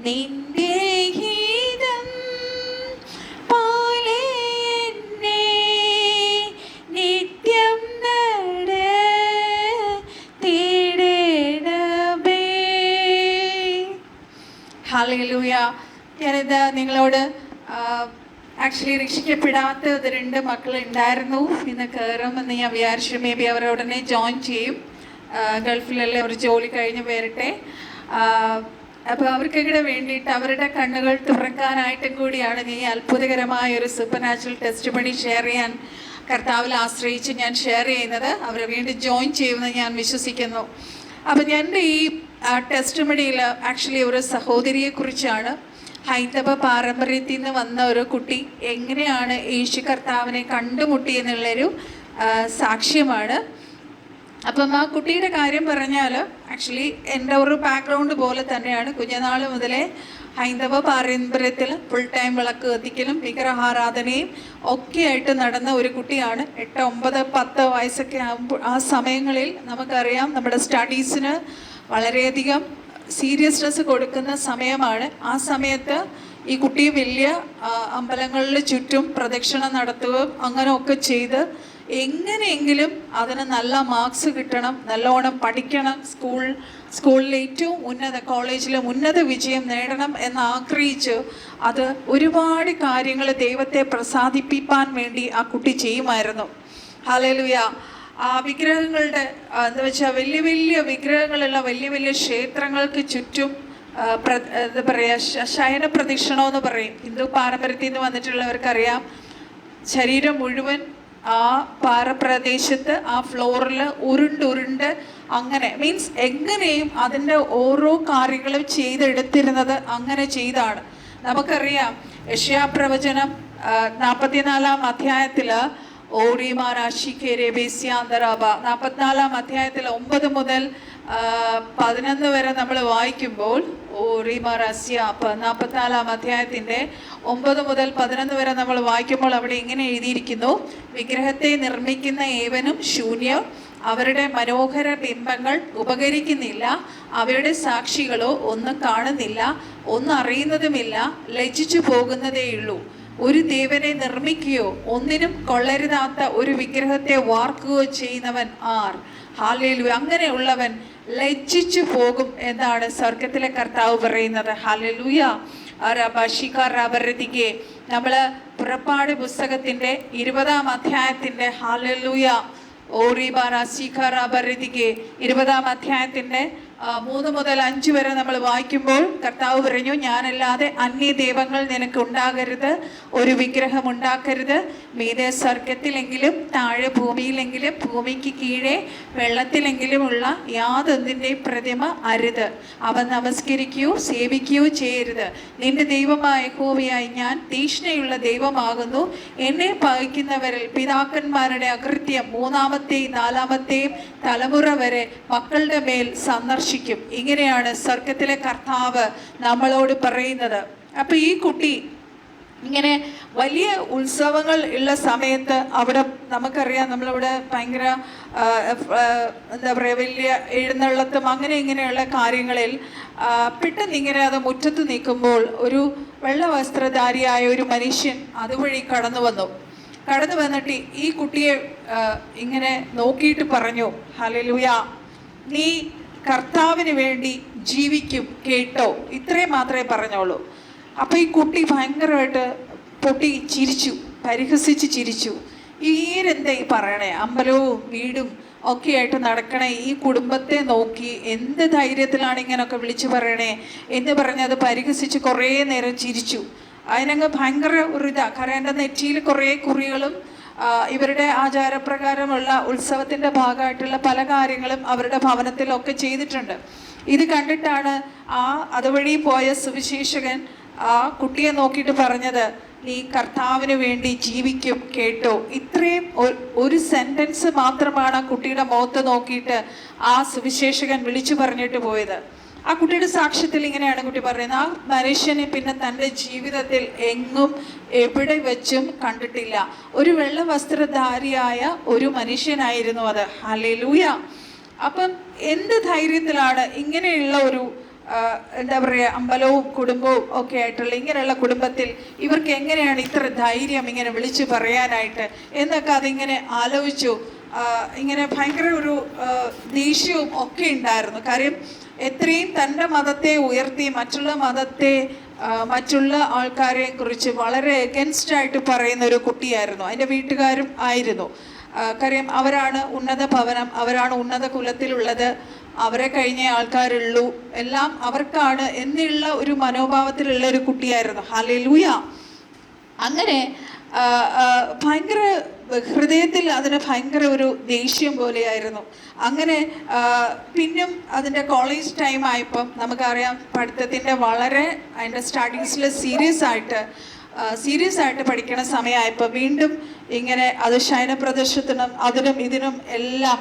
നിന്റെ ഗീതം പോലെ എന്നെ നിത്യം നടത്തിയിടണമേ. ഹല്ലേലൂയ. ഞാനിത് നിങ്ങളോട് ആക്ച്വലി രക്ഷിക്കപ്പെടാത്ത 2 മക്കളുണ്ടായിരുന്നു. ഇന്ന് കയറുമെന്ന് ഞാൻ വിചാരിച്ചു. മേ ബി അവർ ഉടനെ ജോയിൻ ചെയ്യും. ഗൾഫിലല്ലേ, അവർ ജോലി കഴിഞ്ഞ് വരട്ടെ. അപ്പോൾ അവർക്കൊക്കെ വേണ്ടിയിട്ട് അവരുടെ കണ്ണുകൾ തുറക്കാനായിട്ടും കൂടിയാണ് ഈ അത്ഭുതകരമായ ഒരു സൂപ്പർനാച്ചുറൽ ടെസ്റ്റിമണി ഷെയർ ചെയ്യാൻ കർത്താവിൽ ആശ്രയിച്ച് ഞാൻ ഷെയർ ചെയ്യുന്നത്. അവരെ വീണ്ടും ജോയിൻ ചെയ്യുമെന്ന് ഞാൻ വിശ്വസിക്കുന്നു. അപ്പം എൻ്റെ ഈ ടെസ്റ്റിമണിയിൽ ആക്ച്വലി ഒരു സഹോദരിയെക്കുറിച്ചാണ്. ഹൈന്ദവ പാരമ്പര്യത്തിൽ നിന്ന് വന്ന ഒരു കുട്ടി എങ്ങനെയാണ് യേശു കർത്താവിനെ കണ്ടുമുട്ടി എന്നുള്ളൊരു സാക്ഷ്യമാണ്. അപ്പം ആ കുട്ടിയുടെ കാര്യം പറഞ്ഞാൽ ആക്ച്വലി എൻ്റെ ഒരു ബാക്ക്ഗ്രൗണ്ട് പോലെ തന്നെയാണ്. കുഞ്ഞനാൾ മുതലേ ഹൈന്ദവ പാരമ്പര്യത്തിൽ ഫുൾ ടൈം വിളക്ക് കത്തിക്കലും വിഗ്രഹാരാധനയും ഒക്കെ ആയിട്ട് നടന്ന ഒരു കുട്ടിയാണ്. 8, 9, 10 വയസ്സൊക്കെ ആകുമ്പോൾ ആ സമയങ്ങളിൽ നമുക്കറിയാം നമ്മുടെ സ്റ്റഡീസിന് വളരെയധികം സീരിയസ്നെസ് കൊടുക്കുന്ന സമയമാണ്. ആ സമയത്ത് ഈ കുട്ടി വലിയ അമ്പലങ്ങളിൽ ചുറ്റും പ്രദക്ഷിണം നടത്തുകയും അങ്ങനെയൊക്കെ ചെയ്ത് എങ്ങനെയെങ്കിലും അതിന് നല്ല മാർക്സ് കിട്ടണം, നല്ലോണം പഠിക്കണം, സ്കൂളിൽ ഏറ്റവും കോളേജിലും ഉന്നത വിജയം നേടണം എന്ന് ആഗ്രഹിച്ച് അത് ഒരുപാട് കാര്യങ്ങൾ ദൈവത്തെ പ്രസാദിപ്പിക്കാൻ വേണ്ടി ആ കുട്ടി ചെയ്യുമായിരുന്നു. ഹല്ലേലൂയ. ആ വിഗ്രഹങ്ങളുടെ എന്താ വെച്ചാൽ വലിയ വലിയ വിഗ്രഹങ്ങളുള്ള വലിയ വലിയ ക്ഷേത്രങ്ങൾക്ക് ചുറ്റും എന്താ പറയുക, ശയന പ്രദക്ഷിണം എന്ന് പറയും. ഹിന്ദു പാരമ്പര്യത്തിൽ നിന്ന് വന്നിട്ടുള്ളവർക്കറിയാം. ശരീരം മുഴുവൻ ആ പാറപ്രദേശത്ത് ആ ഫ്ലോറിൽ ഉരുണ്ട് അങ്ങനെ മീൻസ് എങ്ങനെയും അതിൻ്റെ ഓരോ കാര്യങ്ങളും ചെയ്തെടുത്തിരുന്നത് അങ്ങനെ ചെയ്താണ്. നമുക്കറിയാം യെശയ്യാപ്രവചനം 44-ാം അധ്യായത്തിൽ 44-ാം അധ്യായത്തിൽ 9 മുതൽ 11 വരെ നമ്മൾ വായിക്കുമ്പോൾ 44-ാം അധ്യായത്തിൻ്റെ 9 മുതൽ 11 വരെ നമ്മൾ വായിക്കുമ്പോൾ അവിടെ ഇങ്ങനെ എഴുതിയിരിക്കുന്നു: വിഗ്രഹത്തെ നിർമ്മിക്കുന്ന ഏവനും ശൂന്യം, അവരുടെ മനോഹര ബിംബങ്ങൾ ഉപകരിക്കുന്നില്ല, അവയുടെ സാക്ഷികളോ ഒന്നും കാണുന്നില്ല, ഒന്നും അറിയുന്നതുമില്ല, ലജ്ജിച്ചു പോകുന്നതേയുള്ളൂ. ഒരു ദേവനെ നിർമ്മിക്കുകയോ ഒന്നിനും കൊള്ളരുതാത്ത ഒരു വിഗ്രഹത്തെ വാർക്കുകയോ ചെയ്യുന്നവൻ ആർ? ഹല്ലേലൂയ. അങ്ങനെയുള്ളവൻ ലജ്ജിച്ചു പോകും എന്നാണ് സ്വർഗത്തിലെ കർത്താവ് പറയുന്നത്. ഹല്ലേലൂയ. നമ്മൾ പുറപ്പാട് പുസ്തകത്തിൻ്റെ 20-ാം അധ്യായത്തിൻ്റെ ഹല്ലേലൂയ 20-ാം അധ്യായത്തിൻ്റെ 3 മുതൽ 5 വരെ നമ്മൾ വായിക്കുമ്പോൾ കർത്താവ് പറഞ്ഞു, ഞാനല്ലാതെ അന്യ ദൈവങ്ങൾ നിനക്ക് ഉണ്ടാകരുത്, ഒരു വിഗ്രഹം ഉണ്ടാക്കരുത്, മീതെ സ്വർഗത്തിലെങ്കിലും താഴെ ഭൂമിയിലെങ്കിലും ഭൂമിക്ക് കീഴേ വെള്ളത്തിലെങ്കിലുമുള്ള യാതൊന്നിൻ്റെയും പ്രതിമ അരുത്, അവ നമസ്കരിക്കുകയോ സേവിക്കുകയോ ചെയ്യരുത്. നിന്റെ ദൈവമായ യഹോവയായി ഞാൻ തീഷ്ണയുള്ള ദൈവമാകുന്നു. എന്നെ പകയ്ക്കുന്നവരിൽ പിതാക്കന്മാരുടെ അകൃത്യം 3-ാമത്തെയും 4-ാമത്തെയും തലമുറ വരെ മക്കളുടെ മേൽ സന്ദർശിക്കും. ഇങ്ങനെയാണ് സ്വർഗത്തിലെ കർത്താവ് നമ്മളോട് പറയുന്നത്. അപ്പൊ ഈ കുട്ടി ഇങ്ങനെ വലിയ ഉത്സവങ്ങൾ ഉള്ള സമയത്ത് അവിടെ നമുക്കറിയാം, നമ്മളവിടെ ഭയങ്കര എന്താ പറയുക, വലിയ എഴുന്നള്ളത്തും അങ്ങനെ ഇങ്ങനെയുള്ള കാര്യങ്ങളിൽ പെട്ടെന്ന് ഇങ്ങനെ അത് മുറ്റത്ത് നിൽക്കുമ്പോൾ ഒരു വെള്ള വസ്ത്രധാരിയായ ഒരു മനുഷ്യൻ അതുവഴി കടന്നു വന്നിട്ട് ഈ കുട്ടിയെ ഇങ്ങനെ നോക്കിയിട്ട് പറഞ്ഞു, ഹല്ലേലൂയ, നീ കർത്താവിന് വേണ്ടി ജീവിക്കും കേട്ടോ. ഇത്രയും മാത്രമേ പറഞ്ഞോളൂ. അപ്പോൾ ഈ കുട്ടി ഭയങ്കരമായിട്ട് പൊട്ടി ചിരിച്ചു, പരിഹസിച്ച് ചിരിച്ചു. ഈരെന്താ ഈ പറയണേ, അമ്പലവും വീടും ഒക്കെ ആയിട്ട് നടക്കണേ ഈ കുടുംബത്തെ നോക്കി എന്ത് ധൈര്യത്തിലാണ് ഇങ്ങനെയൊക്കെ വിളിച്ചു പറയണേ എന്ന് പറഞ്ഞത് പരിഹസിച്ച് കുറേ നേരം ചിരിച്ചു. അതിനങ്ങ് ഭയങ്കര ഒരു കാരണം എൻ്റെ നെറ്റിയിൽ കുറേ കുറികളും ഇവരുടെ ആചാരപ്രകാരമുള്ള ഉത്സവത്തിൻ്റെ ഭാഗമായിട്ടുള്ള പല കാര്യങ്ങളും അവരുടെ ഭവനത്തിലൊക്കെ ചെയ്തിട്ടുണ്ട്. ഇത് കണ്ടിട്ടാണ് അതുവഴി പോയ സുവിശേഷകൻ ആ കുട്ടിയെ നോക്കിയിട്ട് പറഞ്ഞത്, നീ കർത്താവിന് വേണ്ടി ജീവിക്കും കേട്ടോ. ഇത്രയും ഒരു സെൻറ്റൻസ് മാത്രമാണ് ആ കുട്ടിയുടെ മുഖത്ത് നോക്കിയിട്ട് ആ സുവിശേഷകൻ വിളിച്ചു പറഞ്ഞിട്ട് പോയത്. ആ കുട്ടിയുടെ സാക്ഷ്യത്തിൽ ഇങ്ങനെയാണ് കുട്ടി പറയുന്നത്, ആ മനുഷ്യനെ പിന്നെ തൻ്റെ ജീവിതത്തിൽ എങ്ങും എവിടെ വെച്ചും കണ്ടിട്ടില്ല. ഒരു വെള്ള വസ്ത്രധാരിയായ ഒരു മനുഷ്യനായിരുന്നു അത്. ഹല്ലേലൂയ. അപ്പം എന്ത് ധൈര്യത്തിലാണ് ഇങ്ങനെയുള്ള ഒരു എന്താ പറയുക, അമ്പലവും കുടുംബവും ഒക്കെ ആയിട്ടുള്ള ഇങ്ങനെയുള്ള കുടുംബത്തിൽ ഇവർക്ക് എങ്ങനെയാണ് ഇത്ര ധൈര്യം ഇങ്ങനെ വിളിച്ചു പറയാനായിട്ട് എന്നൊക്കെ അതിങ്ങനെ ആലോചിച്ചു. ഇങ്ങനെ ഭയങ്കര ഒരു ദേഷ്യവും ഒക്കെ ഉണ്ടായിരുന്നു. കാര്യം എത്രയും തൻ്റെ മതത്തെ ഉയർത്തി മറ്റുള്ള ആൾക്കാരെ കുറിച്ച് വളരെ എഗൻസ്റ്റായിട്ട് പറയുന്ന ഒരു കുട്ടിയായിരുന്നു. അതിൻ്റെ വീട്ടുകാരും ആയിരുന്നു. കാര്യം അവരാണ് ഉന്നത ഭവനം, അവരാണ് ഉന്നത കുലത്തിലുള്ളത്, അവരെ കഴിഞ്ഞ ആൾക്കാരുള്ളൂ, എല്ലാം അവർക്കാണ് എന്നുള്ള ഒരു മനോഭാവത്തിലുള്ള ഒരു കുട്ടിയായിരുന്നു. ഹല്ലേലൂയ. അങ്ങനെ ഭയങ്കര ഹൃദയത്തിൽ അതിന് ഭയങ്കര ഒരു ദേഷ്യം പോലെയായിരുന്നു. അങ്ങനെ പിന്നും അതിൻ്റെ കോളേജ് ടൈം ആയപ്പം നമുക്കറിയാം പഠിത്തത്തിൻ്റെ വളരെ അതിൻ്റെ സ്റ്റഡീസിൽ സീരിയസ് ആയിട്ട് പഠിക്കണ സമയമായപ്പോൾ വീണ്ടും ഇങ്ങനെ അത് ശയന പ്രദർശനത്തിനും അതിനും ഇതിനും എല്ലാം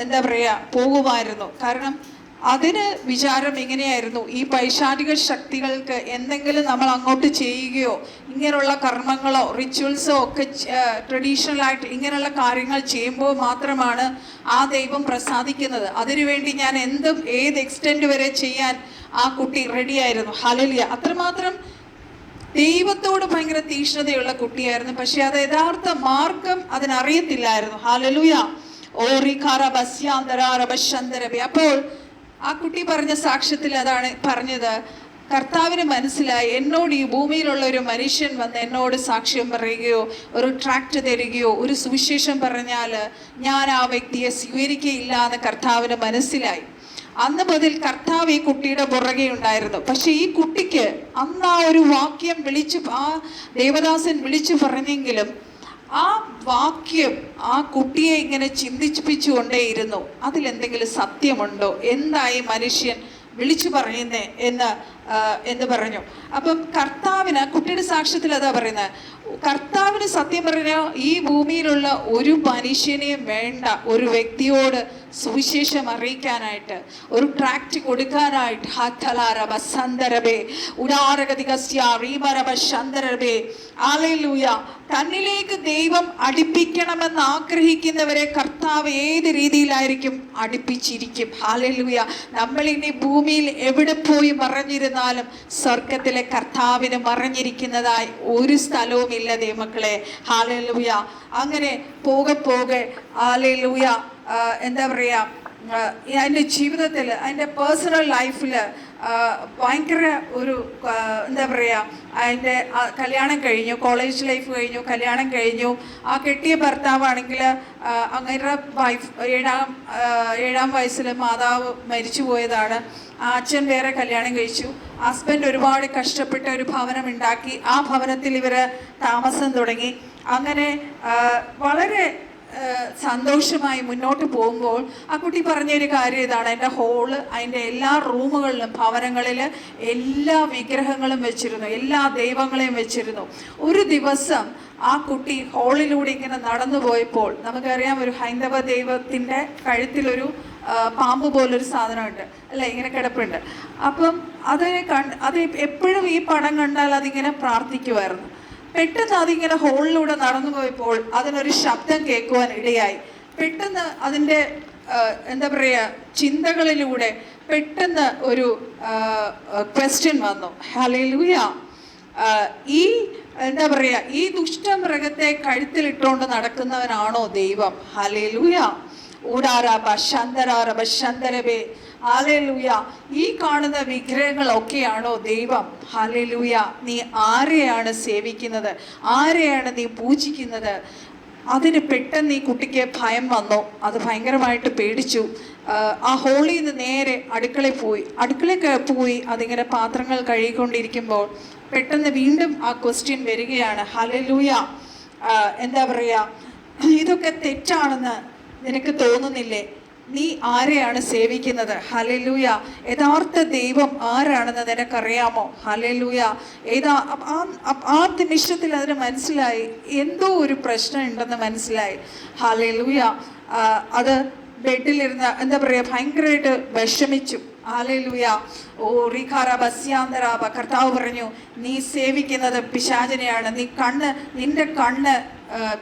എന്താ പറയുക പോകുമായിരുന്നു. കാരണം അതിന് വിചാരം ഇങ്ങനെയായിരുന്നു, ഈ പൈശാചിക ശക്തികൾക്ക് എന്തെങ്കിലും നമ്മൾ അങ്ങോട്ട് ചെയ്യുകയോ ഇങ്ങനെയുള്ള കർമ്മങ്ങളോ റിച്വൽസോ ഒക്കെ ട്രഡീഷണലായിട്ട് ഇങ്ങനെയുള്ള കാര്യങ്ങൾ ചെയ്യുമ്പോൾ മാത്രമാണ് ആ ദൈവം പ്രസാദിക്കുന്നത്. അതിനുവേണ്ടി ഞാൻ എന്തും ഏത് എക്സ്റ്റെൻഡ് വരെ ചെയ്യാൻ ആ കുട്ടി റെഡിയായിരുന്നു. ഹല്ലേലൂയ. അത്രമാത്രം ദൈവത്തോട് ഭയങ്കര തീക്ഷ്ണതയുള്ള കുട്ടിയായിരുന്നു. പക്ഷെ അത് യഥാർത്ഥ മാർഗം അതിനറിയത്തില്ലായിരുന്നു. ഹല്ലേലൂയ. അപ്പോൾ ആ കുട്ടി പറഞ്ഞ സാക്ഷ്യത്തിൽ അതാണ് പറഞ്ഞത്, കർത്താവിന് മനസ്സിലായി എന്നോട് ഈ ഭൂമിയിലുള്ള ഒരു മനുഷ്യൻ വന്ന് എന്നോട് സാക്ഷ്യം പറയുകയോ ഒരു ട്രാക്റ്റ് തരികയോ ഒരു സുവിശേഷം പറഞ്ഞാൽ ഞാൻ ആ വ്യക്തിയെ സ്വീകരിക്കുകയില്ല എന്ന് കർത്താവിന് മനസ്സിലായി. അന്ന് മുതൽ കർത്താവ് ഈ കുട്ടിയുടെ പുറകെ ഉണ്ടായിരുന്നു. പക്ഷെ ഈ കുട്ടിക്ക് അന്ന് ആ ഒരു വാക്യം ആ ദേവദാസൻ വിളിച്ചു പറഞ്ഞെങ്കിലും ആ വാക്യം ആ കുട്ടിയെ ഇങ്ങനെ ചിന്തിപ്പിച്ചുകൊണ്ടേയിരുന്നു. അതിലെന്തെങ്കിലും സത്യമുണ്ടോ, എന്തായി മനുഷ്യൻ വിളിച്ചു പറയുന്നേ എന്ന് പറഞ്ഞു. അപ്പം കർത്താവിന്, കുട്ടിയുടെ സാക്ഷ്യത്തിൽ അതാ പറയുന്നത്, കർത്താവിന് സത്യം പറഞ്ഞാൽ ഈ ഭൂമിയിലുള്ള ഒരു മനുഷ്യനെയും വേണ്ട ഒരു വ്യക്തിയോട് സുവിശേഷം അറിയിക്കാനായിട്ട്, ഒരു ട്രാക്റ്റ് കൊടുക്കാനായിട്ട്. തന്നിലേക്ക് ദൈവം അടുപ്പിക്കണമെന്ന് ആഗ്രഹിക്കുന്നവരെ കർത്താവ് ഏത് രീതിയിലായിരിക്കും അടുപ്പിച്ചിരിക്കും. ഹല്ലേലൂയ. നമ്മൾ ഇനി ഭൂമിയിൽ എവിടെ പോയി മറഞ്ഞിരുന്നാലും സ്വർഗത്തിലെ കർത്താവിന് മറഞ്ഞിരിക്കുന്നതായി ഒരു സ്ഥലവും ഇല്ല ദൈവമക്കളെ. ഹല്ലേലൂയ. അങ്ങനെ പോകെ ഹല്ലേലൂയ എന്താ പറയുക, എൻ്റെ ജീവിതത്തിൽ എൻ്റെ പേഴ്സണൽ ലൈഫിൽ ഭയങ്കര ഒരു എന്താ പറയുക, അതിൻ്റെ കല്യാണം കഴിഞ്ഞു, കോളേജ് ലൈഫ് കഴിഞ്ഞു, കല്യാണം കഴിഞ്ഞു. ആ കെട്ടിയ ഭർത്താവാണെങ്കിൽ അങ്ങേരുടെ വൈഫ് ഏഴാം വയസ്സിൽ മാതാവ് മരിച്ചു പോയതാണ്. അച്ഛൻ വേറെ കല്യാണം കഴിച്ചു. ഹസ്ബൻഡ് ഒരുപാട് കഷ്ടപ്പെട്ട് ഒരു ഭവനം ഉണ്ടാക്കി. ആ ഭവനത്തിൽ ഇവർ താമസം തുടങ്ങി. അങ്ങനെ വളരെ സന്തോഷമായി മുന്നോട്ട് പോകുമ്പോൾ ആ കുട്ടി പറഞ്ഞൊരു കാര്യം ഇതാണ്, എൻ്റെ ഹോള്, അതിൻ്റെ എല്ലാ റൂമുകളിലും ഭവനങ്ങളിൽ എല്ലാ വിഗ്രഹങ്ങളും വെച്ചിരുന്നു, എല്ലാ ദൈവങ്ങളെയും വെച്ചിരുന്നു. ഒരു ദിവസം ആ കുട്ടി ഹോളിലൂടെ ഇങ്ങനെ നടന്നു പോയപ്പോൾ, നമുക്കറിയാം ഒരു ഹൈന്ദവ ദൈവത്തിൻ്റെ കഴുത്തിലൊരു പാമ്പ് പോലൊരു സാധനമുണ്ട് അല്ലേ, ഇങ്ങനെ കിടപ്പുണ്ട്. അപ്പം അത് എപ്പോഴും ഈ പടം കണ്ടാൽ അതിങ്ങനെ പ്രാർത്ഥിക്കുമായിരുന്നു. പെട്ടെന്ന് അതിങ്ങനെ ഹോളിലൂടെ നടന്നു പോയപ്പോൾ അതിനൊരു ശബ്ദം കേൾക്കുവാൻ ഇടയായി. പെട്ടെന്ന് അതിൻ്റെ എന്താ പറയുക ചിന്തകളിലൂടെ പെട്ടെന്ന് ഒരു ക്വസ്റ്റ്യൻ വന്നു. ഹല്ലേലൂയ. ഈ എന്താ പറയുക, ഈ ദുഷ്ടമൃഗത്തെ കഴുത്തിലിട്ടുകൊണ്ട് നടക്കുന്നവനാണോ ദൈവം? ഹല്ലേലൂയ. ഊടാരാബ ശന്തരാരബ ശന്തരബേ. ഹല്ലേലൂയ. ഈ കാണുന്ന വിഗ്രഹങ്ങളൊക്കെയാണോ ദൈവം? ഹല്ലേലൂയ. നീ ആരെയാണ് സേവിക്കുന്നത്? ആരെയാണ് നീ പൂജിക്കുന്നത്? അതിന് പെട്ടെന്ന് ഈ കുട്ടിക്ക് ഭയം വന്നു. അത് ഭയങ്കരമായിട്ട് പേടിച്ചു. ആ ഹോളിൽ നിന്ന് നേരെ അടുക്കളയിൽ പോയി അതിങ്ങനെ പാത്രങ്ങൾ കഴുകിക്കൊണ്ടിരിക്കുമ്പോൾ പെട്ടെന്ന് വീണ്ടും ആ ക്വസ്റ്റ്യൻ വരികയാണ്. ഹല്ലേലൂയ. എന്താ പറയുക, ഇതൊക്കെ തെറ്റാണെന്ന് നിനക്ക് തോന്നുന്നില്ലേ? നീ ആരെയാണ് സേവിക്കുന്നത്? ഹല്ലേലൂയ. യഥാർത്ഥ ദൈവം ആരാണെന്ന് നിനക്കറിയാമോ? ഹല്ലേലൂയ. ആ നിമിഷത്തിൽ അതിന് മനസ്സിലായി, എന്തോ ഒരു പ്രശ്നം ഉണ്ടെന്ന് മനസ്സിലായി. ഹല്ലേലൂയ. അത് ബെഡിലിരുന്ന് എന്താ പറയുക ഭയങ്കരമായിട്ട് വിഷമിച്ചു. ഹല്ലേലൂയ. ഓ റീഖാറ ബസ്യാന്തരാബ. കർത്താവ് പറഞ്ഞു, നീ സേവിക്കുന്നത് പിശാചിനെയാണ്. നിന്റെ കണ്ണ്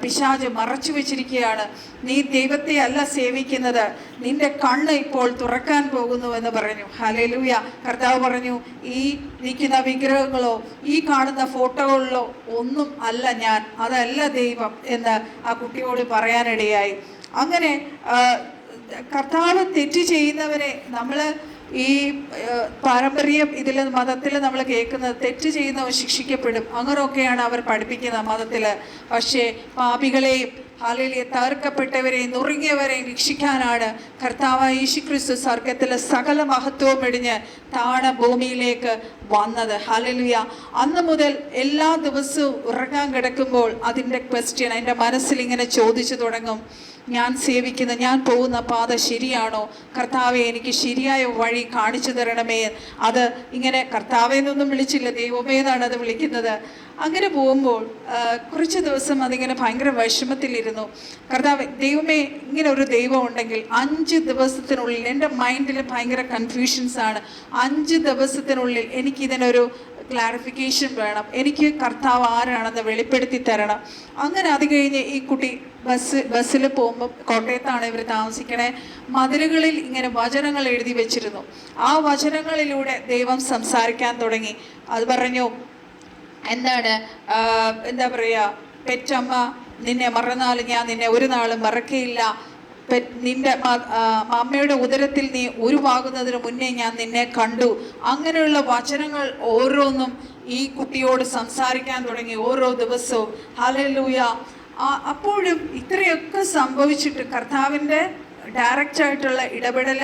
പിശാച് മറച്ചു വെച്ചിരിക്കുകയാണ്. നീ ദൈവത്തെ അല്ല സേവിക്കുന്നത്. നിന്റെ കണ്ണ് ഇപ്പോൾ തുറക്കാൻ പോകുന്നു എന്ന് പറഞ്ഞു. ഹല്ലേലൂയ. കർത്താവ് പറഞ്ഞു, ഈ നിൽക്കുന്ന വിഗ്രഹങ്ങളോ ഈ കാണുന്ന ഫോട്ടോകളിലോ ഒന്നും അല്ല ഞാൻ, അതല്ല ദൈവം എന്ന് ആ കുട്ടിയോട് പറയാനിടയായി. അങ്ങനെ കർത്താവ് തെറ്റ് ചെയ്യുന്നവരെ നമ്മൾ ഈ പാരമ്പര്യം ഇതിൽ മതത്തിൽ നമ്മൾ കേൾക്കുന്നത്, തെറ്റ് ചെയ്യുന്നവർ ശിക്ഷിക്കപ്പെടും, അങ്ങനെയൊക്കെയാണ് അവർ പഠിപ്പിക്കുന്നത് മതത്തിൽ. പക്ഷേ പാപികളെയും ഹല്ലേലൂയ തകർക്കപ്പെട്ടവരെയും നുറുങ്ങിയവരെയും രക്ഷിക്കാനാണ് കർത്താവായ യേശുക്രിസ്തു സ്വർഗത്തിലെ സകല മഹത്വവും വെടിഞ്ഞ് താഴെ ഭൂമിയിലേക്ക് വന്നത്. ഹല്ലേലൂയ. അന്ന് മുതൽ എല്ലാ ദിവസവും ഉറങ്ങാൻ കിടക്കുമ്പോൾ അതിൻ്റെ ക്വസ്റ്റ്യൻ എൻ്റെ മനസ്സിൽ ഇങ്ങനെ ചോദിച്ചു തുടങ്ങും, ഞാൻ സേവിക്കുന്ന, ഞാൻ പോകുന്ന പാത ശരിയാണോ? കർത്താവെ, എനിക്ക് ശരിയായ വഴി കാണിച്ചു തരണമേ. അത് ഇങ്ങനെ കർത്താവെ എന്നൊന്നും വിളിച്ചില്ല, ദൈവമേ എന്നാണ് അത് വിളിക്കുന്നത്. അങ്ങനെ പോകുമ്പോൾ കുറച്ച് ദിവസം അതിങ്ങനെ ഭയങ്കര വിഷമത്തിലിരുന്നു. കർത്താവ്, ദൈവമേ, ഇങ്ങനെ ഒരു ദൈവം ഉണ്ടെങ്കിൽ 5 ദിവസത്തിനുള്ളിൽ, എൻ്റെ മൈൻഡിൽ ഭയങ്കര കൺഫ്യൂഷൻസാണ്, 5 ദിവസത്തിനുള്ളിൽ എനിക്കിതിനൊരു ക്ലാരിഫിക്കേഷൻ വേണം, എനിക്ക് കർത്താവ് ആരാണെന്ന് വെളിപ്പെടുത്തി തരണം. അങ്ങനെ അത് കഴിഞ്ഞ് ഈ കുട്ടി ബസ്സിൽ പോകുമ്പോൾ, കോട്ടയത്താണ് ഇവർ താമസിക്കണേ, മതിലുകളിൽ ഇങ്ങനെ വചനങ്ങൾ എഴുതി വെച്ചിരുന്നു. ആ വചനങ്ങളിലൂടെ ദൈവം സംസാരിക്കാൻ തുടങ്ങി. അത് പറഞ്ഞു, എന്താ പറയുക, പെറ്റമ്മ നിന്നെ മറന്നാൽ ഞാൻ നിന്നെ ഒരു നാളും മറക്കയില്ല, നിന്റെ അമ്മയുടെ ഉദരത്തിൽ നീ ഉരുവാകുന്നതിന് മുന്നേ ഞാൻ നിന്നെ കണ്ടു. അങ്ങനെയുള്ള വചനങ്ങൾ ഓരോന്നും ഈ കുട്ടിയോട് സംസാരിക്കാൻ തുടങ്ങി ഓരോ ദിവസവും. ഹല്ലേലൂയ. അപ്പോഴും ഇത്രയൊക്കെ സംഭവിച്ചിട്ട് കർത്താവിൻ്റെ ഡയറക്റ്റായിട്ടുള്ള ഇടപെടൽ,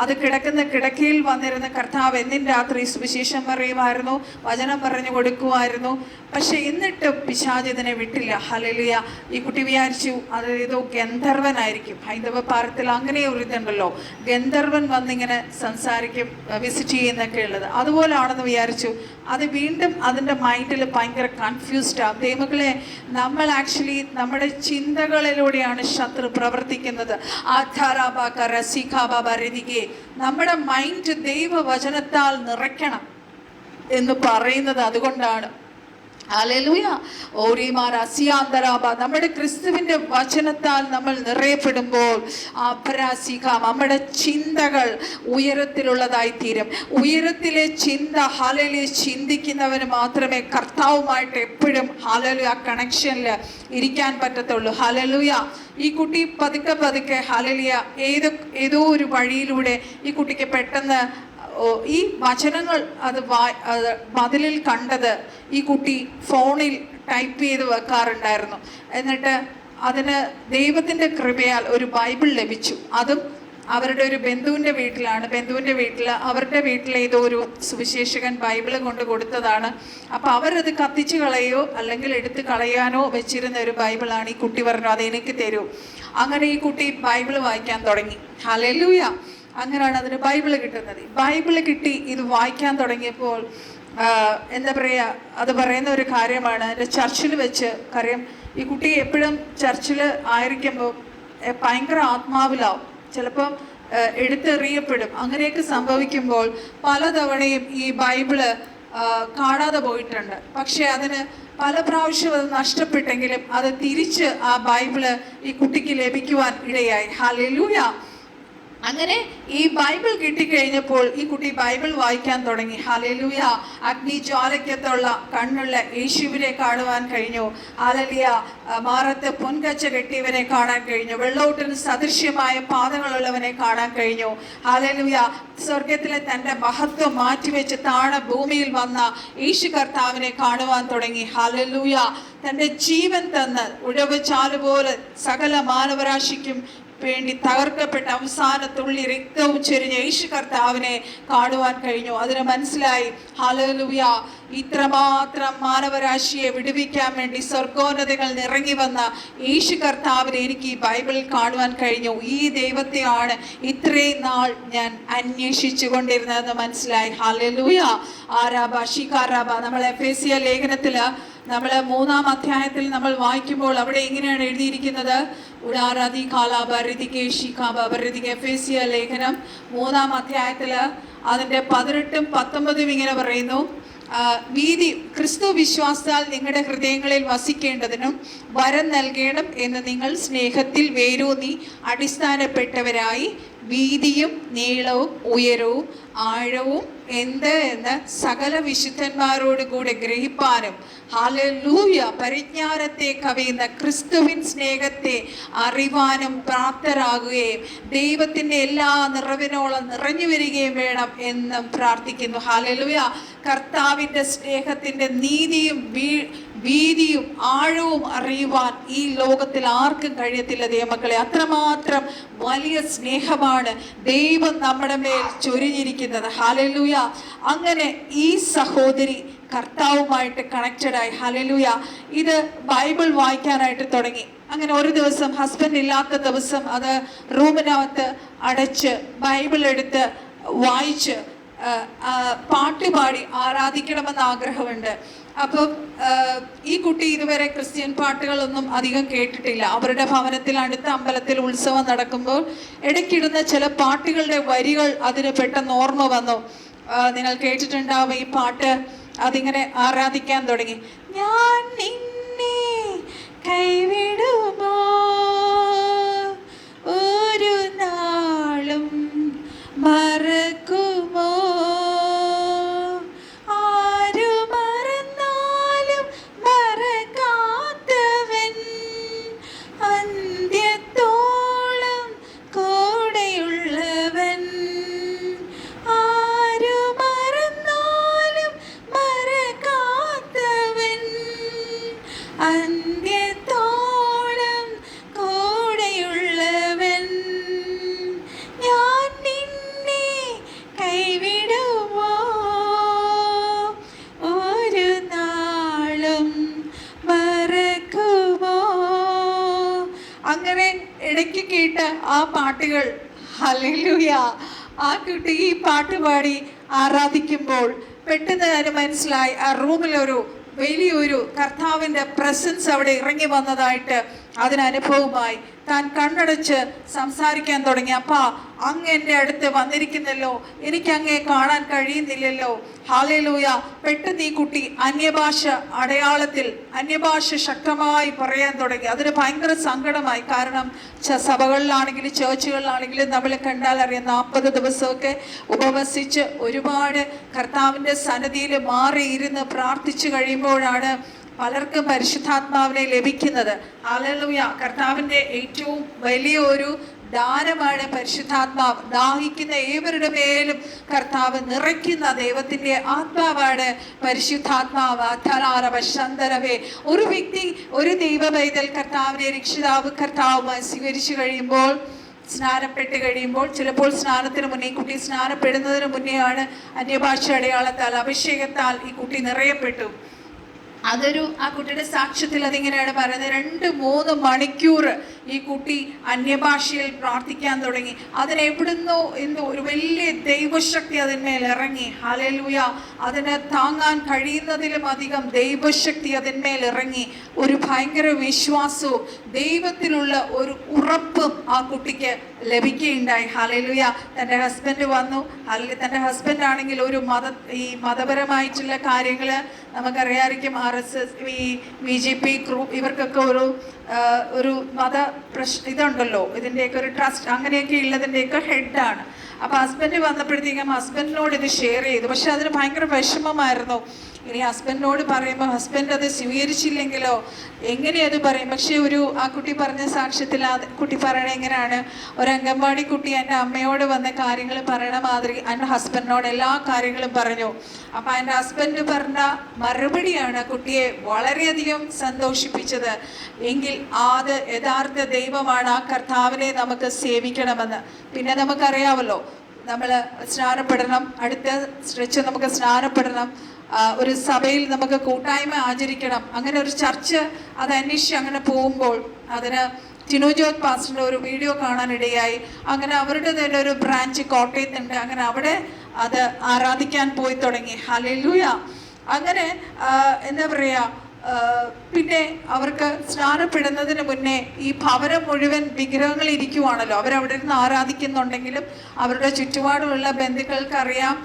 അത് കിടക്കുന്ന കിടക്കയിൽ വന്നിരുന്ന കർത്താവ് എന്നും രാത്രി സുവിശേഷം പറയുമായിരുന്നു, വചനം പറഞ്ഞു കൊടുക്കുമായിരുന്നു. പക്ഷെ എന്നിട്ട് പിശാച് ഇതിനെ വിട്ടില്ല. ഹല്ലേലൂയ. ഈ കുട്ടി വിചാരിച്ചു അത് ഏതോ ഗന്ധർവനായിരിക്കും. ഹൈന്ദവ പാരത്തിൽ അങ്ങനെ ഒരു ഇതുണ്ടല്ലോ, ഗന്ധർവൻ വന്നിങ്ങനെ സംസാരിക്കും, വിസിറ്റ് ചെയ്യുന്നൊക്കെ ഉള്ളത്, അതുപോലാണെന്ന് വിചാരിച്ചു. അത് വീണ്ടും അതിൻ്റെ മൈൻഡിൽ ഭയങ്കര കൺഫ്യൂസ്ഡാണ്. ദൈവങ്ങളെ, നമ്മൾ ആക്ച്വലി നമ്മുടെ ചിന്തകളിലൂടെയാണ് ശത്രു പ്രവർത്തിക്കുന്നത്. നമ്മുടെ മൈൻഡ് ദൈവവചനത്താൽ നിറയ്ക്കണം എന്ന് പറയുന്നത് അതുകൊണ്ടാണ്. ഹല്ലേലൂയ. ഓരിമാർ അസിയാന്തരാബ, നമ്മുടെ ക്രിസ്തുവിൻ്റെ വചനത്താൽ നമ്മൾ നിറയപ്പെടുമ്പോൾ നമ്മുടെ ചിന്തകൾ ഉയരത്തിലുള്ളതായി തീരും. ഉയരത്തിലെ ചിന്ത, ഹല്ലേലൂയ, ചിന്തിക്കുന്നവന് മാത്രമേ കർത്താവുമായിട്ട് എപ്പോഴും ഹല്ലേലൂയ കണക്ഷനിൽ ഇരിക്കാൻ പറ്റത്തുള്ളൂ. ഹല്ലേലൂയ. ഈ കുട്ടി പതുക്കെ പതുക്കെ ഹല്ലേലൂയ ഏതോ ഒരു വഴിയിലൂടെ ഈ കുട്ടിക്ക് പെട്ടെന്ന് ഈ വചനങ്ങൾ അത് മതിലിൽ കണ്ടത് ഈ കുട്ടി ഫോണിൽ ടൈപ്പ് ചെയ്ത് വെക്കാറുണ്ടായിരുന്നു. എന്നിട്ട് അതിന് ദൈവത്തിൻ്റെ കൃപയാൽ ഒരു ബൈബിൾ ലഭിച്ചു. അതും അവരുടെ ഒരു ബന്ധുവിൻ്റെ വീട്ടിലാണ്. അവരുടെ വീട്ടിൽ ഏതോ ഒരു സുവിശേഷകൻ ബൈബിൾ കൊണ്ട് കൊടുത്തതാണ്. അപ്പോൾ അവരത് കത്തിച്ച് കളയോ അല്ലെങ്കിൽ എടുത്ത് കളയാനോ വെച്ചിരുന്ന ഒരു ബൈബിളാണ്. ഈ കുട്ടി പറഞ്ഞു, അതെനിക്ക് തരൂ. അങ്ങനെ ഈ കുട്ടി ബൈബിൾ വായിക്കാൻ തുടങ്ങി. ഹല്ലേലൂയ. അങ്ങനെയാണ് അതിന് ബൈബിള് കിട്ടുന്നത്. ബൈബിള് കിട്ടി ഇത് വായിക്കാൻ തുടങ്ങിയപ്പോൾ എന്താ പറയുക, അത് പറയുന്ന ഒരു കാര്യമാണ്. എൻ്റെ ചർച്ചിൽ വെച്ച് കാര്യം, ഈ കുട്ടി എപ്പോഴും ചർച്ചിൽ ആയിരിക്കുമ്പോൾ ഭയങ്കര ആത്മാവിലാവും, ചിലപ്പം എടുത്തെറിയപ്പെടും. അങ്ങനെയൊക്കെ സംഭവിക്കുമ്പോൾ പലതവണയും ഈ ബൈബിള് കാണാതെ പോയിട്ടുണ്ട്. പക്ഷെ അതിന് പല പ്രാവശ്യം അത് നഷ്ടപ്പെട്ടെങ്കിലും അത് തിരിച്ച് ആ ബൈബിള് ഈ കുട്ടിക്ക് ലഭിക്കുവാൻ ഇടയായി. ഹല്ലേലൂയ. അങ്ങനെ ഈ ബൈബിൾ കിട്ടിക്കഴിഞ്ഞപ്പോൾ ഈ കുട്ടി ബൈബിൾ വായിക്കാൻ തുടങ്ങി. ഹല്ലേലൂയ. അഗ്നിജ്വാലയ്ക്കത്തുള്ള കണ്ണുള്ള യേശുവിനെ കാണുവാൻ കഴിഞ്ഞു. ഹല്ലേലൂയ. മാറത്ത് പൊൻകച്ച കെട്ടിയവനെ കാണാൻ കഴിഞ്ഞു. വെള്ളോട്ടിന് സദൃശ്യമായ പാദങ്ങളുള്ളവനെ കാണാൻ കഴിഞ്ഞു. ഹല്ലേലൂയ. സ്വർഗത്തിലെ തൻ്റെ മഹത്വം മാറ്റിവെച്ച് താഴെ ഭൂമിയിൽ വന്ന യേശു കർത്താവിനെ കാണുവാൻ തുടങ്ങി. ഹല്ലേലൂയ. തൻ്റെ ജീവൻ തന്ന് ഉഴവ് ചാലുപോലെ സകല മാനവരാശിക്കും വേണ്ടി തകർക്കപ്പെട്ട അവസാന തുള്ളി രക്തവും ചൊരിഞ്ഞ യേശു കർത്താവിനെ കാണുവാൻ കഴിഞ്ഞു. അതിന് മനസ്സിലായി, ഹല്ലേലൂയ, ഇത്രമാത്രം മാനവരാശിയെ വിടുവിക്കാൻ വേണ്ടി സ്വർഗോന്നതകൾ നിറങ്ങി വന്ന യേശു കർത്താവിനെ എനിക്ക് ഈ ബൈബിളിൽ കാണുവാൻ കഴിഞ്ഞു. ഈ ദൈവത്തെയാണ് ഇത്രയും നാൾ ഞാൻ അന്വേഷിച്ചു കൊണ്ടിരുന്നതെന്ന് മനസ്സിലായി. ഹല്ലേലൂയ. ആരാബ ഷികാരാബ. നമ്മൾ എഫേസ്യ ലേഖനത്തിൽ നമ്മൾ 3-ാം അധ്യായത്തിൽ നമ്മൾ വായിക്കുമ്പോൾ അവിടെ ഇങ്ങനെയാണ് എഴുതിയിരിക്കുന്നത്. ഉടാരാധി കാലാബരിതികെ ഷികാബരിതികെ. എഫേസ്യ ലേഖനം 3-ാം അധ്യായത്തിൽ അതിൻ്റെ 18-ഉം 19-ഉം ഇങ്ങനെ പറയുന്നു, വീതി ക്രിസ്തു വിശ്വാസത്താൽ നിങ്ങളുടെ ഹൃദയങ്ങളിൽ വസിക്കേണ്ടതിനും വരം നൽകണം എന്ന് നിങ്ങൾ സ്നേഹത്തിൽ വേരൂന്നി അടിസ്ഥാനപ്പെട്ടവരായി വീതിയും നീളവും ഉയരവും ആഴവും എന്ന് സകല വിശുദ്ധന്മാരോട് കൂടെ ഗ്രഹിപ്പാനും ഹല്ലേലൂയ പരിജ്ഞാനത്തെ കവിയുന്ന ക്രിസ്തുവിൻ സ്നേഹത്തെ അറിവാനും പ്രാപ്തരാകുകയും ദൈവത്തിൻ്റെ എല്ലാ നിറവിനോളം നിറഞ്ഞു വരികയും വേണം എന്നും പ്രാർത്ഥിക്കുന്നു. ഹല്ലേലൂയ. കർത്താവിൻ്റെ സ്നേഹത്തിൻ്റെ നീതിയും വീതിയും ആഴവും അറിയുവാൻ ഈ ലോകത്തിൽ ആർക്കും കഴിയത്തില്ല ദൈവമക്കളെ. അത്രമാത്രം വലിയ സ്നേഹമാണ് ദൈവം നമ്മുടെ മേൽ ചൊരിഞ്ഞിരിക്കുന്നത്. ഹല്ലേലൂയ. അങ്ങനെ ഈ സഹോദരി കർത്താവുമായിട്ട് കണക്റ്റഡായി. ഹല്ലേലൂയ. ഇത് ബൈബിൾ വായിക്കാനായിട്ട് തുടങ്ങി. അങ്ങനെ ഒരു ദിവസം, ഹസ്ബൻഡ് ഇല്ലാത്ത ദിവസം, അത് റൂമിനകത്ത് അടച്ച് ബൈബിൾ എടുത്ത് വായിച്ച് പാട്ടുപാടി ആരാധിക്കണമെന്ന് ആഗ്രഹമുണ്ട്. അപ്പം ഈ കുട്ടി ഇതുവരെ ക്രിസ്ത്യൻ പാട്ടുകളൊന്നും അധികം കേട്ടിട്ടില്ല. അവരുടെ ഭവനത്തിൽ അടുത്ത അമ്പലത്തിൽ ഉത്സവം നടക്കുമ്പോൾ ഇടയ്ക്കിടുന്ന ചില പാട്ടുകളുടെ വരികൾ അതിന് പെട്ടെന്ന് ഓർമ്മ വന്നു. നിങ്ങൾ കേട്ടിട്ടുണ്ടാവും ഈ പാട്ട്. അതിങ്ങനെ ആരാധിക്കാൻ തുടങ്ങി. ഞാൻ നിന്നെ കൈവിടുമോ ഒരു നാളും മറക്കുമോ, ആരു മറന്നാലും മറക്കാത്തവൻ അന്ത്യത്തോളം കൂടെയുള്ളവൻ, ആരു മറന്നാലും മറക്കാത്തവൻ അന്ത്യത്തോളം കൂടെയുള്ളവൻ, ഞാൻ നിന്നെ കൈവിടുമോ ഒരു നാളും മറക്കുമോ. അങ്ങനെ ഇടയ്ക്ക് കേട്ട ആ പാട്ടുകൾ, ഹല്ലേലൂയ, ആ കുട്ടി ഈ പാട്ട് പാടി ആരാധിക്കുമ്പോൾ പെട്ടെന്ന് തന്നെ മനസ്സിലായി ആ റൂമിലൊരു വലിയൊരു കർത്താവിൻ്റെ പ്രസൻസ് അവിടെ ഇറങ്ങി വന്നതായിട്ട് അതിനനുഭവമായി. താൻ കണ്ണടച്ച് സംസാരിക്കാൻ തുടങ്ങി. അപ്പാ, അങ്ങ് എൻ്റെ അടുത്ത് വന്നിരിക്കുന്നല്ലോ, എനിക്ക് അങ്ങേ കാണാൻ കഴിയുന്നില്ലല്ലോ. ഹല്ലേലൂയ. പെട്ടെന്ന് ഈ കുട്ടി അന്യഭാഷ അടയാളത്തിൽ അന്യഭാഷ ശക്തമായി പറയാൻ തുടങ്ങി. അതിന് ഭയങ്കര സങ്കടമായി. കാരണം സഭകളിലാണെങ്കിലും ചേർച്ചുകളിലാണെങ്കിലും നമ്മളെ കണ്ടാൽ അറിയാം, 40 ദിവസമൊക്കെ ഉപവസിച്ച് ഒരുപാട് കർത്താവിൻ്റെ സന്നിധിയിൽ മാറിയിരുന്ന് പ്രാർത്ഥിച്ചു കഴിയുമ്പോഴാണ് പലർക്കും പരിശുദ്ധാത്മാവിനെ ലഭിക്കുന്നത്. ഹല്ലേലൂയ. കർത്താവിൻ്റെ ഏറ്റവും വലിയ ഒരു ദാനമാണ് പരിശുദ്ധാത്മാവ്. ദാഹിക്കുന്ന ഏവരുടെ മേലും കർത്താവ് നിറയ്ക്കുന്ന ദൈവത്തിൻ്റെ ആത്മാവാണ് പരിശുദ്ധാത്മാവ്. അധരാരവശന്തരവേ. ഒരു വ്യക്തി, ഒരു ദൈവ പൈതൽ കർത്താവിനെ രക്ഷിതാവ് കർത്താവുമായി സ്വീകരിച്ചു കഴിയുമ്പോൾ, സ്നാനപ്പെട്ട് കഴിയുമ്പോൾ, ചിലപ്പോൾ സ്നാനത്തിന് മുന്നേ, കുട്ടി സ്നാനപ്പെടുന്നതിന് മുന്നെയാണ് അന്യഭാഷ അടയാളത്താൽ അഭിഷേകത്താൽ ഈ കുട്ടി നിറയപ്പെട്ടു. അതൊരു ആ കുട്ടിയുടെ സാക്ഷ്യത്തിൽ അതിങ്ങനെയാണ് പറയുന്നത്. 2-3 മണിക്കൂർ ഈ കുട്ടി അന്യഭാഷയിൽ പ്രാർത്ഥിക്കാൻ തുടങ്ങി. അതിനെവിടുന്നോ എന്തോ ഒരു വലിയ ദൈവശക്തി അതിന്മേൽ ഇറങ്ങി. ഹല്ലേലൂയ. അതിന് താങ്ങാൻ കഴിയുന്നതിലും അധികം ദൈവശക്തി അതിന്മേൽ ഇറങ്ങി. ഒരു ഭയങ്കര വിശ്വാസവും ദൈവത്തിലുള്ള ഒരു ഉറപ്പും ആ കുട്ടിക്ക് ലഭിക്കുകയുണ്ടായി. ഹല്ലേലൂയ. തൻ്റെ ഹസ്ബൻഡ് വന്നു. തൻ്റെ ഹസ്ബൻഡ് ആണെങ്കിൽ ഒരു ഈ മതപരമായിട്ടുള്ള കാര്യങ്ങൾ നമുക്കറിയാമായിരിക്കും. RSS, ഈ BJP ഗ്രൂപ്പ്, ഇവർക്കൊക്കെ ഒരു മത ഇതുണ്ടല്ലോ, ഇതിൻ്റെയൊക്കെ ഒരു ട്രസ്റ്റ് അങ്ങനെയൊക്കെ ഉള്ളതിൻ്റെയൊക്കെ ഹെഡാണ്. അപ്പോൾ ഹസ്ബൻഡ് വന്നപ്പോഴത്തേക്കും ഹസ്ബൻഡിനോട് ഇത് ഷെയർ ചെയ്തു. പക്ഷെ അതിന് ഭയങ്കര വിഷമമായിരുന്നു. ഇനി ഹസ്ബൻഡിനോട് പറയുമ്പോൾ ഹസ്ബൻഡ് അത് സ്വീകരിച്ചില്ലെങ്കിലോ എങ്ങനെയത് പറയും. പക്ഷേ ആ കുട്ടി പറഞ്ഞ സാക്ഷ്യത്തിൽ ആ കുട്ടി പറയണത് എങ്ങനെയാണ്, ഒരു അംഗൻവാടി കുട്ടി എൻ്റെ അമ്മയോട് വന്ന കാര്യങ്ങൾ പറയണ മാതിരി എൻ്റെ ഹസ്ബൻഡിനോട് എല്ലാ കാര്യങ്ങളും പറഞ്ഞു. അപ്പം എൻ്റെ ഹസ്ബൻഡ് പറഞ്ഞ മറുപടിയാണ് കുട്ടിയെ വളരെയധികം സന്തോഷിപ്പിച്ചത്. എങ്കിൽ അത് യഥാർത്ഥ ദൈവമാണ്, ആ കർത്താവിനെ നമുക്ക് സേവിക്കണമെന്ന്. പിന്നെ നമുക്കറിയാമല്ലോ, നമ്മൾ സ്നാനപ്പെടണം, അടുത്ത സ്ട്രെച്ച് നമുക്ക് സ്നാനപ്പെടണം, ഒരു സഭയിൽ നമുക്ക് കൂട്ടായ്മ ആചരിക്കണം. അങ്ങനെ ഒരു ചർച്ച് അത് അന്വേഷിച്ച് അങ്ങനെ പോകുമ്പോൾ അതിന് ടിനോജോത് പാസ്റ്ററിൻ്റെ ഒരു വീഡിയോ കാണാനിടയായി. അങ്ങനെ അവരുടെ തന്നെ ഒരു ബ്രാഞ്ച് കോട്ടയത്തുണ്ട്. അങ്ങനെ അവിടെ അത് ആരാധിക്കാൻ പോയി തുടങ്ങി. ഹല്ലേലൂയ. അങ്ങനെ എന്താ പറയുക, പിന്നെ അവർക്ക് സ്നാനപ്പെടുന്നതിന് മുന്നേ ഈ ഭവനം മുഴുവൻ വിഗ്രഹങ്ങൾ ഇരിക്കുവാണല്ലോ. അവരവിടെ നിന്ന് ആരാധിക്കുന്നുണ്ടെങ്കിലും അവരുടെ ചുറ്റുപാടുമുള്ള ബന്ധുക്കൾക്കറിയാം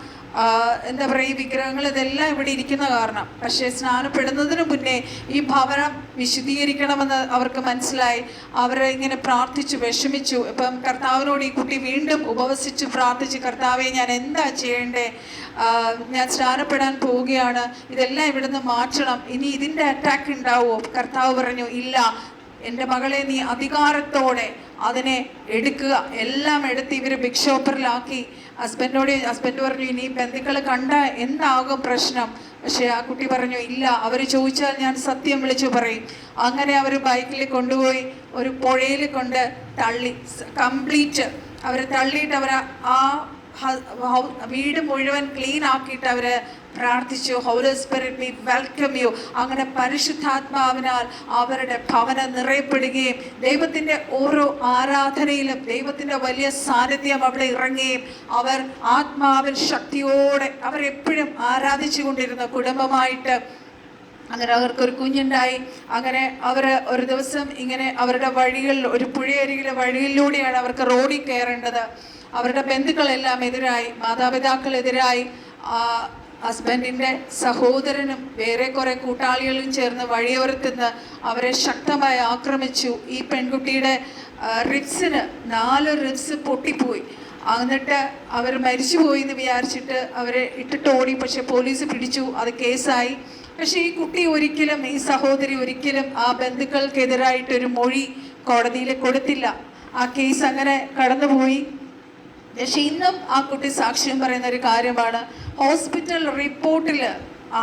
എന്താ പറയുക, ഈ വിഗ്രഹങ്ങൾ ഇതെല്ലാം ഇവിടെ ഇരിക്കുന്ന കാരണം. പക്ഷേ സ്നാനപ്പെടുന്നതിന് മുന്നേ ഈ ഭവനം വിശുദ്ധീകരിക്കണമെന്ന് അവർക്ക് മനസ്സിലായി. അവരെ ഇങ്ങനെ പ്രാർത്ഥിച്ചു വിഷമിച്ചു. ഇപ്പം കർത്താവിനോട് ഈ കുട്ടി വീണ്ടും ഉപവസിച്ച് പ്രാർത്ഥിച്ച്, കർത്താവെ ഞാൻ എന്താ ചെയ്യേണ്ടേ, ഞാൻ സ്നാനപ്പെടാൻ പോവുകയാണ്, ഇതെല്ലാം ഇവിടുന്ന് മാറ്റണം, ഇനി ഇതിൻ്റെ അറ്റാക്ക് ഉണ്ടാവുമോ? കർത്താവ് പറഞ്ഞു, ഇല്ല, എൻ്റെ മകളെ നീ അധികാരത്തോടെ അതിനെ എടുക്കുക. എല്ലാം എടുത്ത് ഇവർ ബിഗ് ഷോപ്പറിലാക്കി. ഹസ്ബൻഡ് പറഞ്ഞു, ഇനി ബന്ധുക്കൾ കണ്ട എന്താകും പ്രശ്നം? പക്ഷേ ആ കുട്ടി പറഞ്ഞു, ഇല്ല, അവർ ചോദിച്ചാൽ ഞാൻ സത്യം വിളിച്ചു പറയും. അങ്ങനെ അവർ ബൈക്കിൽ കൊണ്ടുപോയി ഒരു പുഴയിൽ കൊണ്ട് തള്ളി, കംപ്ലീറ്റ് അവർ തള്ളിയിട്ട് അവർ ആ വീട് മുഴുവൻ ക്ലീൻ ആക്കിയിട്ട് അവർ പ്രാർത്ഥിച്ചു. Holy spirit we welcome you. അങ്ങനെ പരിശുദ്ധാത്മാവിനാൽ അവരുടെ ഭവനം നിറയപ്പെടുകയും ദൈവത്തിൻ്റെ ഓരോ ആരാധനയിലും ദൈവത്തിൻ്റെ വലിയ സാന്നിധ്യം അവിടെ ഇറങ്ങുകയും അവർ ആത്മാവിൽ ശക്തിയോടെ അവരെപ്പോഴും ആരാധിച്ചു കൊണ്ടിരുന്ന കുടുംബമായിട്ട് അങ്ങനെ അവർക്കൊരു കുഞ്ഞുണ്ടായി. അങ്ങനെ അവർ ഒരു ദിവസം ഇങ്ങനെ അവരുടെ വഴികളിൽ, ഒരു പുഴയരികിലെ വഴിയിലൂടെയാണ് അവർക്ക് റോഡിൽ കയറേണ്ടത്. അവരുടെ ബന്ധുക്കളെല്ലാം എതിരായി, മാതാപിതാക്കളെതിരായി. ഹസ്ബൻഡിൻ്റെ സഹോദരനും വേറെ കുറേ കൂട്ടാളികളും ചേർന്ന് വഴിയോരത്തുനിന്ന് അവരെ ശക്തമായി ആക്രമിച്ചു. ഈ പെൺകുട്ടിയുടെ റിബ്സിന് 4 റിബ്സ് പൊട്ടിപ്പോയി. എന്നിട്ട് അവർ മരിച്ചുപോയി എന്ന് വിചാരിച്ചിട്ട് അവരെ ഇട്ടിട്ട് ഓടി. പക്ഷെ പോലീസ് പിടിച്ചു, അത് കേസായി. പക്ഷെ ഈ കുട്ടി ഒരിക്കലും, ഈ സഹോദരി ഒരിക്കലും ആ ബന്ധുക്കൾക്കെതിരായിട്ടൊരു മൊഴി കോടതിയിൽ കൊടുത്തില്ല. ആ കേസ് അങ്ങനെ കടന്നുപോയി. പക്ഷെ ഇന്നും ആ കുട്ടി സാക്ഷ്യം പറയുന്ന ഒരു കാര്യമാണ്, ഹോസ്പിറ്റൽ റിപ്പോർട്ടിൽ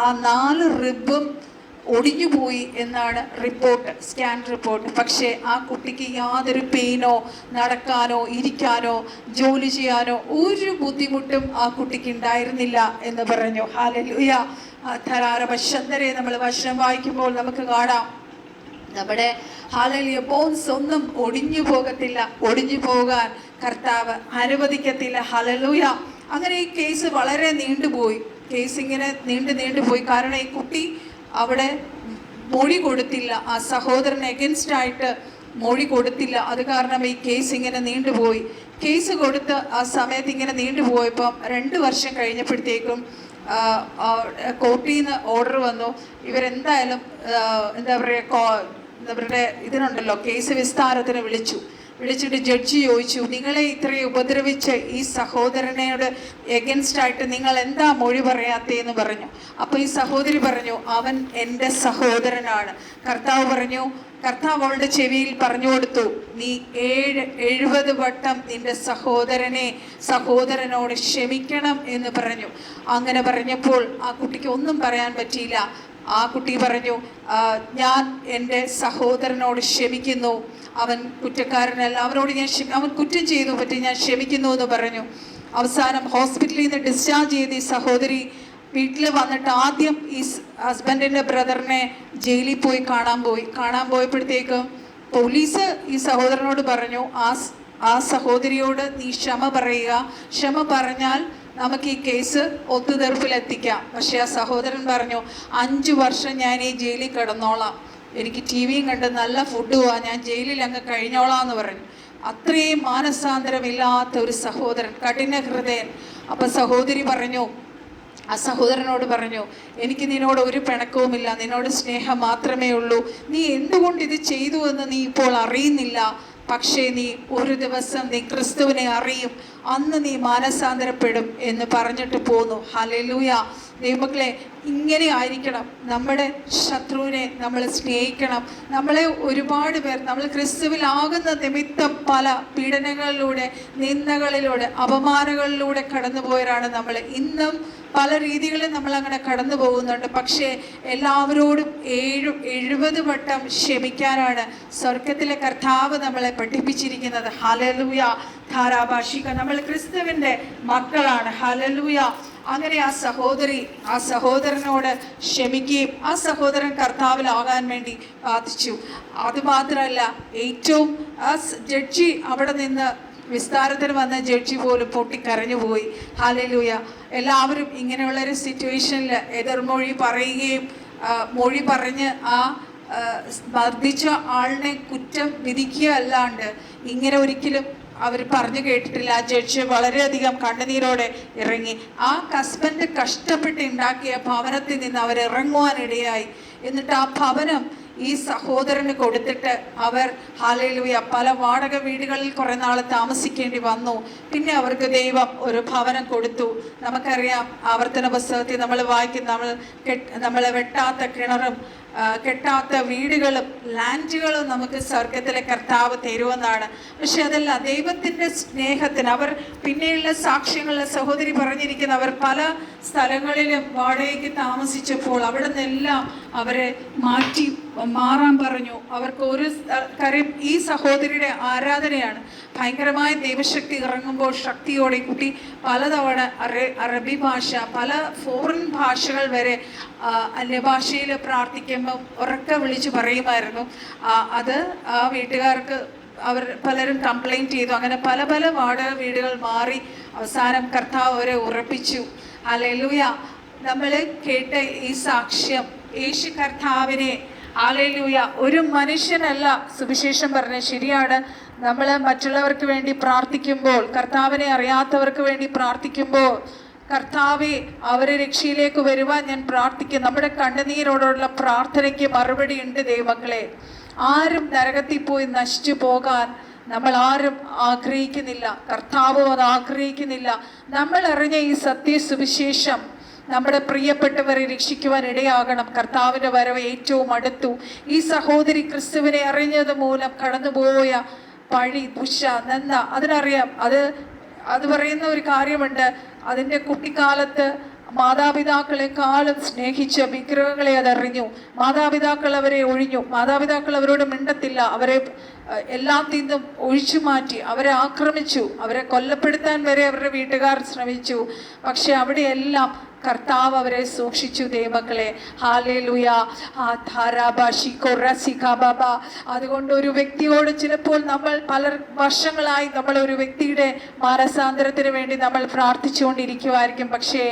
ആ 4 റിബും ഒടിഞ്ഞുപോയി എന്നാണ് റിപ്പോർട്ട്, സ്കാൻ റിപ്പോർട്ട്. പക്ഷേ ആ കുട്ടിക്ക് യാതൊരു പെയിനോ, നടക്കാനോ ഇരിക്കാനോ ജോലി ചെയ്യാനോ ഒരു ബുദ്ധിമുട്ടും ആ കുട്ടിക്ക് ഉണ്ടായിരുന്നില്ല എന്ന് പറഞ്ഞു. ഹല്ലേലൂയ. ധാരാരപശന്തരെ നമ്മൾ വചനം വായിക്കുമ്പോൾ നമുക്ക് കാണാം, നമ്മുടെ ഹല്ലേലൂയ ബോൺസ് ഒന്നും ഒടിഞ്ഞു പോകത്തില്ല, ഒടിഞ്ഞു പോകാൻ കർത്താവ് അനുവദിക്കത്തില്ല. ഹല്ലേലൂയ. അങ്ങനെ ഈ കേസ് വളരെ നീണ്ടുപോയി. കേസ് ഇങ്ങനെ നീണ്ടുപോയി. കാരണം ഈ കുട്ടി അവിടെ മൊഴി കൊടുത്തില്ല, ആ സഹോദരന് എഗൻസ്റ്റ് ആയിട്ട് മൊഴി കൊടുത്തില്ല. അത് കാരണം ഈ കേസ് ഇങ്ങനെ നീണ്ടുപോയി. കേസ് കൊടുത്ത് ആ സമയത്ത് ഇങ്ങനെ നീണ്ടുപോയപ്പം 2 വർഷം കഴിഞ്ഞപ്പോഴത്തേക്കും കോർട്ടിൽ നിന്ന് ഓർഡർ വന്നു, ഇവരെന്തായാലും എന്താ പറയുക, അവരുടെ ഇതിനുണ്ടല്ലോ, കേസ് വിസ്താരത്തിന് വിളിച്ചിട്ട് ജഡ്ജി ചോദിച്ചു, നിങ്ങളെ ഇത്രയും ഉപദ്രവിച്ച് ഈ സഹോദരനോട് എഗൻസ്റ്റ് ആയിട്ട് നിങ്ങൾ എന്താ മൊഴി പറയാത്തേന്ന് പറഞ്ഞു. അപ്പോൾ ഈ സഹോദരി പറഞ്ഞു, അവൻ എൻ്റെ സഹോദരനാണ്. കർത്താവ് അവളുടെ ചെവിയിൽ പറഞ്ഞു കൊടുത്തു, നീ 70 വട്ടം നിന്റെ സഹോദരനോട് ക്ഷമിക്കണം എന്ന് പറഞ്ഞു. അങ്ങനെ പറഞ്ഞപ്പോൾ ആ കുട്ടിക്ക് ഒന്നും പറയാൻ പറ്റിയില്ല. ആ കുട്ടി പറഞ്ഞു, ഞാൻ എൻ്റെ സഹോദരനോട് ക്ഷമിക്കുന്നു, അവൻ കുറ്റക്കാരനല്ല, അവനോട് അവൻ കുറ്റം ചെയ്തു പറ്റി ഞാൻ ക്ഷമിക്കുന്നു എന്ന് പറഞ്ഞു. അവസാനം ഹോസ്പിറ്റലിൽ നിന്ന് ഡിസ്ചാർജ് ചെയ്ത് ഈ സഹോദരി വീട്ടിൽ വന്നിട്ട് ആദ്യം ഈ ഹസ്ബൻഡിൻ്റെ ബ്രദറിനെ ജയിലിൽ പോയി കാണാൻ പോയപ്പോഴത്തേക്കും പോലീസ് ഈ സഹോദരനോട് പറഞ്ഞു, ആ സഹോദരിയോട് നീ ക്ഷമ പറയുക, ക്ഷമ പറഞ്ഞാൽ നമുക്ക് ഈ കേസ് ഒത്തുതീർപ്പിലെത്തിക്കാം. പക്ഷെ ആ സഹോദരൻ പറഞ്ഞു, 5 വർഷം ഞാൻ ഈ ജയിലിൽ കിടന്നോളാം, എനിക്ക് TV-യും കണ്ട് നല്ല ഫുഡുവാ, ഞാൻ ജയിലിൽ അങ്ങ് കഴിഞ്ഞോളാം എന്ന് പറഞ്ഞു. അത്രയും മാനസാന്തരമില്ലാത്ത ഒരു സഹോദരൻ, കഠിന ഹൃദയൻ. അപ്പം സഹോദരി പറഞ്ഞു, ആ സഹോദരനോട് പറഞ്ഞു, എനിക്ക് നിന്നോട് ഒരു പിണക്കവുമില്ല, നിന്നോട് സ്നേഹം മാത്രമേ ഉള്ളൂ, നീ എന്തുകൊണ്ട് ഇത് ചെയ്തു എന്ന് നീ ഇപ്പോൾ അറിയുന്നില്ല, പക്ഷേ നീ ഒരു ദിവസം നീ ക്രിസ്തുവിനെ അറിയും, അന്ന് നീ മാനസാന്തരപ്പെടും എന്ന് പറഞ്ഞിട്ട് പോന്നു. ഹല്ലേലൂയ. ദൈവമക്കളെ, ഇങ്ങനെ ആയിരിക്കണം. നമ്മുടെ ശത്രുവിനെ നമ്മൾ സ്നേഹിക്കണം. നമ്മളെ ഒരുപാട് പേർ, നമ്മൾ ക്രിസ്തുവിലാകുന്ന നിമിത്തം പല പീഡനങ്ങളിലൂടെ, നിന്ദകളിലൂടെ, അപമാനങ്ങളിലൂടെ കടന്നുപോയവരാണ് നമ്മൾ. ഇന്നും പല രീതികളിൽ നമ്മൾ അങ്ങനെ കടന്നു പോകുന്നുണ്ട്. പക്ഷേ എല്ലാവരോടും 70 വട്ടം ക്ഷമിക്കാനാണ് സ്വർഗത്തിലെ കർത്താവ് നമ്മളെ പഠിപ്പിച്ചിരിക്കുന്നത്. ഹല്ലേലൂയ. ധാരാഭാഷിക, നമ്മൾ ക്രിസ്തുവിൻ്റെ മക്കളാണ്. ഹല്ലേലൂയ. അങ്ങനെ ആ സഹോദരി ആ സഹോദരനോട് ക്ഷമിക്കുകയും ആ സഹോദരൻ കർത്താവിലാകാൻ വേണ്ടി പ്രാർത്ഥിച്ചു. അതുമാത്രമല്ല, ഏറ്റവും ആ ജഡ്ജി അവിടെ നിന്ന് വിസ്താരത്തിന് വന്ന ജഡ്ജി പോലും പൊട്ടിക്കരഞ്ഞുപോയി. ഹല്ലേലൂയ. എല്ലാവരും ഇങ്ങനെയുള്ളൊരു സിറ്റുവേഷനിൽ എതിർമൊഴി പറയുകയും മൊഴി പറഞ്ഞ് ആ മർദ്ദിച്ച ആളിനെ കുറ്റം വിധിക്കുക അല്ലാണ്ട് ഇങ്ങനെ ഒരിക്കലും അവർ പറഞ്ഞു കേട്ടിട്ടില്ല. ആ ജഡ്ജ് വളരെയധികം കണ്ണുനീരോടെ ഇറങ്ങി. ആ ഹസ്ബൻഡ് കഷ്ടപ്പെട്ട് ഉണ്ടാക്കിയ ഭവനത്തിൽ നിന്ന് അവരിറങ്ങുവാനിടയായി. എന്നിട്ട് ആ ഭവനം ഈ സഹോദരന് കൊടുത്തിട്ട് അവർ ഹല്ലേലൂയ പല വാടക വീടുകളിൽ കുറേ നാൾ താമസിക്കേണ്ടി വന്നു. പിന്നെ അവർക്ക് ദൈവം ഒരു ഭവനം കൊടുത്തു. നമുക്കറിയാം, ആവർത്തന പുസ്തകത്തിൽ നമ്മൾ വായിക്കും, നമ്മളെ വെട്ടാത്ത കിണറും കെട്ടാത്ത വീടുകളും ലാൻഡുകളും നമുക്ക് സ്വർഗത്തിലെ കർത്താവ് തരുമെന്നാണ്. പക്ഷെ അതല്ല, ദൈവത്തിൻ്റെ സ്നേഹത്തിന് അവർ പിന്നെയുള്ള സാക്ഷ്യങ്ങളിലെ സഹോദരി പറഞ്ഞിരിക്കുന്ന, അവർ പല സ്ഥലങ്ങളിലും വാടകയ്ക്ക് താമസിച്ചപ്പോൾ അവിടെ നിന്നെല്ലാം അവരെ മാറാൻ പറഞ്ഞു. അവർക്ക് ഒരു കാര്യം, ഈ സഹോദരിയുടെ ആരാധനയാണ്. ഭയങ്കരമായ ദൈവശക്തി ഇറങ്ങുമ്പോൾ ശക്തിയോടെ കുട്ടി പലതവണ അറബി ഭാഷ, പല ഫോറിൻ ഭാഷകൾ വരെ അന്യഭാഷയിൽ പ്രാർത്ഥിക്കുമ്പം ഉറക്കെ വിളിച്ച് പറയുമായിരുന്നു. അത് ആ വീട്ടുകാർക്ക് അവർ പലരും കംപ്ലൈൻറ്റ് ചെയ്തു. അങ്ങനെ പല പല വാടക വീടുകൾ മാറി അവസാനം കർത്താവ് അവരെ ഉറപ്പിച്ചു. ഹല്ലേലൂയ. നമ്മൾ കേട്ട ഈ സാക്ഷ്യം യേശു കർത്താവിനെ ഹല്ലേലൂയ ഒരു മനുഷ്യനല്ല സുവിശേഷം പറഞ്ഞ ശരിയാണ്. നമ്മൾ മറ്റുള്ളവർക്ക് വേണ്ടി പ്രാർത്ഥിക്കുമ്പോൾ, കർത്താവിനെ അറിയാത്തവർക്ക് വേണ്ടി പ്രാർത്ഥിക്കുമ്പോൾ, കർത്താവെ അവരെ രക്ഷയിലേക്ക് വരുവാൻ ഞാൻ പ്രാർത്ഥിക്കും. നമ്മുടെ കണ്ണുനീരോടുള്ള പ്രാർത്ഥനയ്ക്ക് മറുപടി ഉണ്ട് ദൈവങ്ങളെ. ആരും നരകത്തിൽ പോയി നശിച്ചു പോകാൻ നമ്മൾ ആരും ആഗ്രഹിക്കുന്നില്ല. കർത്താവും അത് ആഗ്രഹിക്കുന്നില്ല. നമ്മൾ അറിഞ്ഞ ഈ സത്യസുവിശേഷം നമ്മുടെ പ്രിയപ്പെട്ടവരെ രക്ഷിക്കുവാൻ ഇടയാകണം. കർത്താവിൻ്റെ വരവ് ഏറ്റവും അടുത്തു. ഈ സഹോദരി ക്രിസ്തുവിനെ അറിഞ്ഞത് മൂലം കടന്നുപോയ പഴി, ദുശ, നന്ദ അതിനറിയാം. അത് പറയുന്ന ഒരു കാര്യമുണ്ട്. അതിൻ്റെ കുട്ടിക്കാലത്ത് മാതാപിതാക്കളെക്കാളും സ്നേഹിച്ച വിഗ്രഹങ്ങളെ അതറിഞ്ഞു. മാതാപിതാക്കൾ അവരെ ഒഴിഞ്ഞു. മാതാപിതാക്കൾ അവരോട് മിണ്ടത്തില്ല. അവരെ എല്ലാം നിന്നും ഒഴിച്ചു മാറ്റി. അവരെ ആക്രമിച്ചു. അവരെ കൊല്ലപ്പെടുത്താൻ വരെ അവരുടെ വീട്ടുകാർ ശ്രമിച്ചു. പക്ഷെ അവിടെയെല്ലാം കർത്താവ് അവരെ സൂക്ഷിച്ചു ദൈവങ്ങളെ. ഹല്ലേലൂയ. അതുകൊണ്ട് ഒരു വ്യക്തിയോട് ചിലപ്പോൾ നമ്മൾ പല വർഷങ്ങളായി നമ്മൾ ഒരു വ്യക്തിയുടെ മാനസാന്തരത്തിന് വേണ്ടി നമ്മൾ പ്രാർത്ഥിച്ചുകൊണ്ടിരിക്കുമായിരിക്കും. പക്ഷേ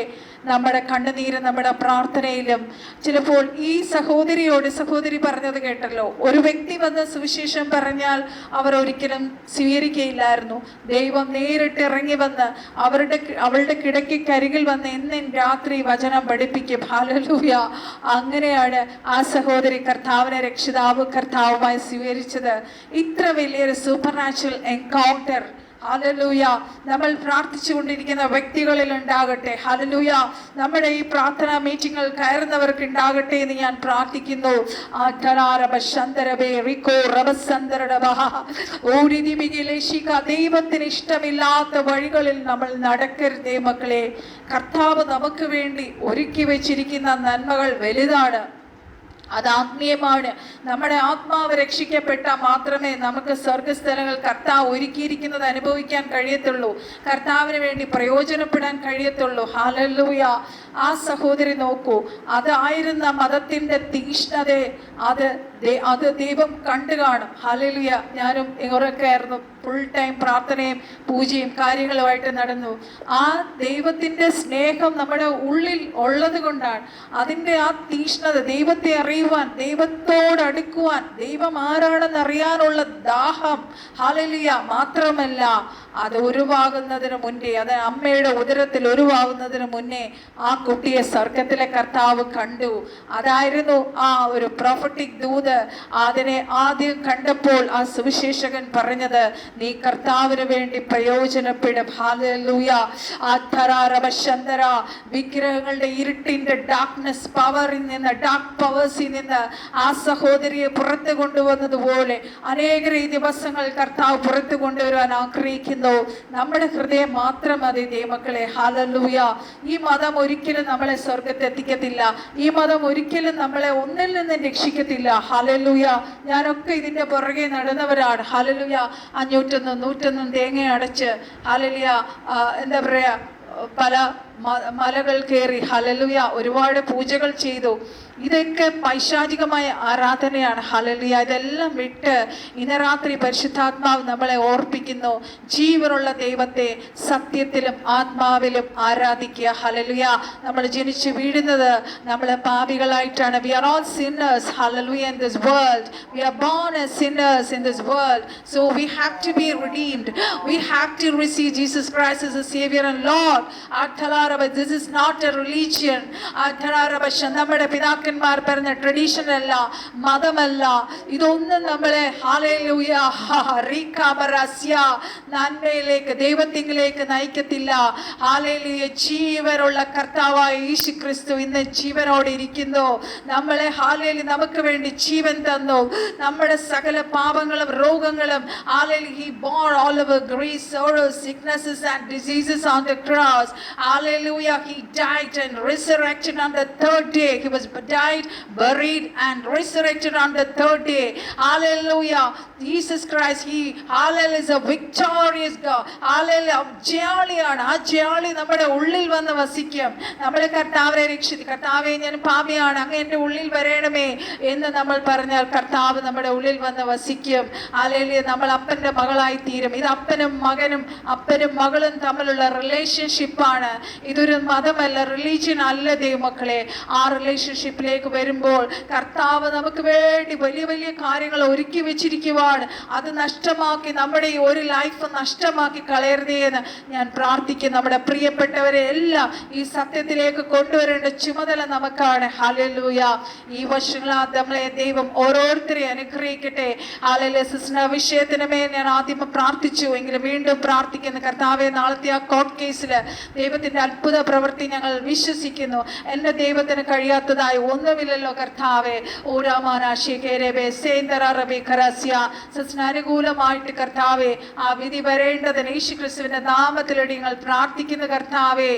നമ്മുടെ കണ്ണുനീര് നമ്മുടെ പ്രാർത്ഥനയിലും ചിലപ്പോൾ ഈ സഹോദരി പറഞ്ഞത് കേട്ടല്ലോ, ഒരു വ്യക്തി വന്ന് സുവിശേഷം പറഞ്ഞാൽ അവർ ഒരിക്കലും സ്വീകരിക്കയില്ലായിരുന്നു. ദൈവം നേരിട്ട് ഇറങ്ങി വന്ന് അവളുടെ കിടക്കരികിൽ വന്ന് എന്നും രാത്രി വചനം പഠിപ്പിക്കും. ഹല്ലേലൂയ. അങ്ങനെയാണ് ആ സഹോദരി കർത്താവിനെ കർത്താവുമായി സ്വീകരിച്ചത്. ഇത്ര വലിയൊരു സൂപ്പർ നാച്ചുറൽ എൻകൗണ്ടർ ഹല്ലേലൂയ നമ്മൾ പ്രാർത്ഥിച്ചുകൊണ്ടിരിക്കുന്ന വ്യക്തികളിൽ ഉണ്ടാകട്ടെ. ഹല്ലേലൂയ. നമ്മുടെ ഈ പ്രാർത്ഥനാ മീറ്റിംഗിൽ കയറുന്നവർക്ക് ഉണ്ടാകട്ടെ എന്ന് ഞാൻ പ്രാർത്ഥിക്കുന്നു. ദൈവത്തിന് ഇഷ്ടമില്ലാത്ത വഴികളിൽ നമ്മൾ നടക്കരുതേ മക്കളെ. കർത്താവ് നമുക്ക് വേണ്ടി ഒരുക്കി വെച്ചിരിക്കുന്ന നന്മകൾ വലുതാണ്. അത് ആത്മീയമാണ്. നമ്മുടെ ആത്മാവ് രക്ഷിക്കപ്പെട്ടാൽ മാത്രമേ നമുക്ക് സ്വർഗസ്ഥലങ്ങൾ കർത്താവ് ഒരുക്കിയിരിക്കുന്നത് അനുഭവിക്കാൻ കഴിയത്തുള്ളൂ. കർത്താവിന് വേണ്ടി പ്രയോജനപ്പെടാൻ കഴിയത്തുള്ളൂ. ഹല്ലേലൂയ. ആ സഹോദരി നോക്കൂ, അതായിരുന്ന മതത്തിൻ്റെ തീഷ്ണത അത് ദൈവം കണ്ടു കാണും. ഹല്ലേലൂയ. ഞാനും ഇവരൊക്കെ ആയിരുന്നു ഫുൾ ടൈം പ്രാർത്ഥനയും പൂജയും കാര്യങ്ങളുമായിട്ട് നടന്നു. ആ ദൈവത്തിൻ്റെ സ്നേഹം നമ്മുടെ ഉള്ളിൽ ഉള്ളത് കൊണ്ടാണ്. അതിൻ്റെ ആ തീഷ്ണത, ദൈവത്തെ അറിയുവാൻ, ദൈവത്തോട് അടുക്കുവാൻ, ദൈവം ആരാണെന്ന് അറിയാനുള്ള ദാഹം. ഹല്ലേലൂയ. മാത്രമല്ല അത് ഉരുവാകുന്നതിന് മുന്നേ, അത് അമ്മയുടെ ഉദരത്തിൽ ഉരുവാകുന്നതിന് മുന്നേ ആ കുട്ടിയെ സ്വർഗത്തിലെ കർത്താവ് കണ്ടു. അതായിരുന്നു ആ ഒരു പ്രൊഫറ്റിക് ദൂത്. അതിനെ ആദ്യം കണ്ടപ്പോൾ ആ സുവിശേഷകൻ പറഞ്ഞത്, നീ കർത്താവിന് വേണ്ടി പ്രയോജനപ്പെടും. ഹല്ലേലൂയ. വിഗ്രഹങ്ങളുടെ ഇരുട്ടിന്റെ ഡാർക്ക് പവേഴ്സിൽ നിന്ന് ആ സഹോദരിയെ പുറത്തു കൊണ്ടുവന്നതുപോലെ അനേക ഈ ദിവസങ്ങൾ കർത്താവ് പുറത്തു കൊണ്ടുവരാൻ ആഗ്രഹിക്കുന്നു. നമ്മുടെ ഹൃദയം മാത്രം മതി ദൈവമക്കളെ. ഹല്ലേലൂയ. ഈ മതം ഒരിക്കലും നമ്മളെ സ്വർഗത്തെത്തിക്കത്തില്ല. ഈ മതം ഒരിക്കലും നമ്മളെ ഒന്നിൽ നിന്നും രക്ഷിക്കത്തില്ല. ഹല്ലേലൂയ. ഞാനൊക്കെ ഇതിന്റെ പുറകെ നടന്നവരാണ്. ഹല്ലേലൂയ. 500-100 തേങ്ങ അടച്ച് ഹല്ലേലൂയ എന്താ പറയാ പല മലകൾ കയറി ഹല്ലേലൂയ ഒരുപാട് പൂജകൾ ചെയ്തു. ഇതൊക്കെ പൈശാചികമായ ആരാധനയാണ്. ഹല്ലേലൂയ. ഇതെല്ലാം വിട്ട് ഇന്ന് രാത്രി പരിശുദ്ധാത്മാവ് നമ്മളെ ഓർപ്പിക്കുന്നു, ജീവനുള്ള ദൈവത്തെ സത്യത്തിലും ആത്മാവിലും ആരാധിക്കുക. ഹല്ലേലൂയ. നമ്മൾ ജനിച്ചു വീഴുന്നത് നമ്മൾ പാപികളായിട്ടാണ്. We are all sinners. Hallelujah. In this world we are born as sinners in this world, so we have to be redeemed. We have to receive Jesus Christ as a Savior and Lord. This is not a religion. നമ്മുടെ പിതാക്കന്മാർ പറഞ്ഞ tradition അല്ല, മതമല്ല. ഇതൊന്നും നമ്മളെ hallelujah നന്മയിലേക്ക് ദൈവത്തിലേക്ക് നയിക്കത്തില്ല. Hallelujah. ജീവനുള്ള കർത്താവായ യേശു ക്രിസ്തു ഇന്ന് ജീവനോടെ ഇരിക്കുന്നു. നമ്മളെ ഹല്ലേലൂയ നമുക്ക് വേണ്ടി ജീവൻ തന്നു. നമ്മുടെ സകല പാപങ്ങളും രോഗങ്ങളും hallelujah he bore all our griefs, sorrows, sicknesses and diseases on the cross. Hallelujah. He died and resurrected on the third day. He was died, buried and resurrected on the third day. Hallelujah. Jesus Christ, he hallelujah is a victorious God. Hallelujah. ജയാളിയാണ്. ആ ജയാളി നമ്മുടെ ഉള്ളിൽ വന്ന് വസിക്കും. നമ്മളെ കർത്താവിനെ രക്ഷിക്കും. കർത്താവെ ഞാൻ പാപിയാണ്, അങ്ങ് എൻ്റെ ഉള്ളിൽ വരണമേ എന്ന് നമ്മൾ പറഞ്ഞാൽ കർത്താവ് നമ്മുടെ ഉള്ളിൽ വന്ന് വസിക്കും. ഹല്ലേലൂയ. നമ്മൾ അപ്പൻ്റെ മകളായി തീരും. ഇത് അപ്പനും മകനും മകളും തമ്മിലുള്ള റിലേഷൻഷിപ്പാണ്. ഇതൊരു മതമല്ല, റിലീജിയൻ അല്ല ദൈവമക്കളെ. ആ റിലേഷൻഷിപ്പിലേക്ക് വരുമ്പോൾ കർത്താവ് നമുക്ക് വേണ്ടി വലിയ വലിയ കാര്യങ്ങൾ ഒരുക്കി വെച്ചിരിക്കുവാണ്. അത് നഷ്ടമാക്കി നമ്മുടെ ഈ ഒരു ലൈഫ് നഷ്ടമാക്കി കളയരുതേ എന്ന് ഞാൻ പ്രാർത്ഥിക്കും. നമ്മുടെ പ്രിയപ്പെട്ടവരെ എല്ലാം ഈ സത്യത്തിലേക്ക് കൊണ്ടുവരേണ്ട ചുമതല നമുക്കാണ്. ഹല്ലേലൂയ. ഈ വർഷങ്ങളാൽ നമ്മളെ ദൈവം ഓരോരുത്തരെയും അനുഗ്രഹിക്കട്ടെ. ഹല്ലേലൂയ. സിസ്റ്റർ വിഷയത്തിന് മേൽ ഞാൻ ആദ്യം പ്രാർത്ഥിച്ചു എങ്കിലും വീണ്ടും പ്രാർത്ഥിക്കുന്നു. കർത്താവെ, നാളത്തെ ആ കോർട്ട് കേസിൽ ദൈവത്തിന്റെ അത്ഭുത പ്രവൃത്തി ഞങ്ങൾ വിശ്വസിക്കുന്നു. എന്റെ ദൈവത്തിന് കഴിയാത്തതായി ഒന്നുമില്ലല്ലോ കർത്താവെ. അനുകൂലമായിട്ട് കർത്താവെ ആ വിധി വരേണ്ടതിന് യേശുക്രിസ്തുവിന്റെ നാമത്തിലൂടെ ഞങ്ങൾ പ്രാർത്ഥിക്കുന്നു കർത്താവെ.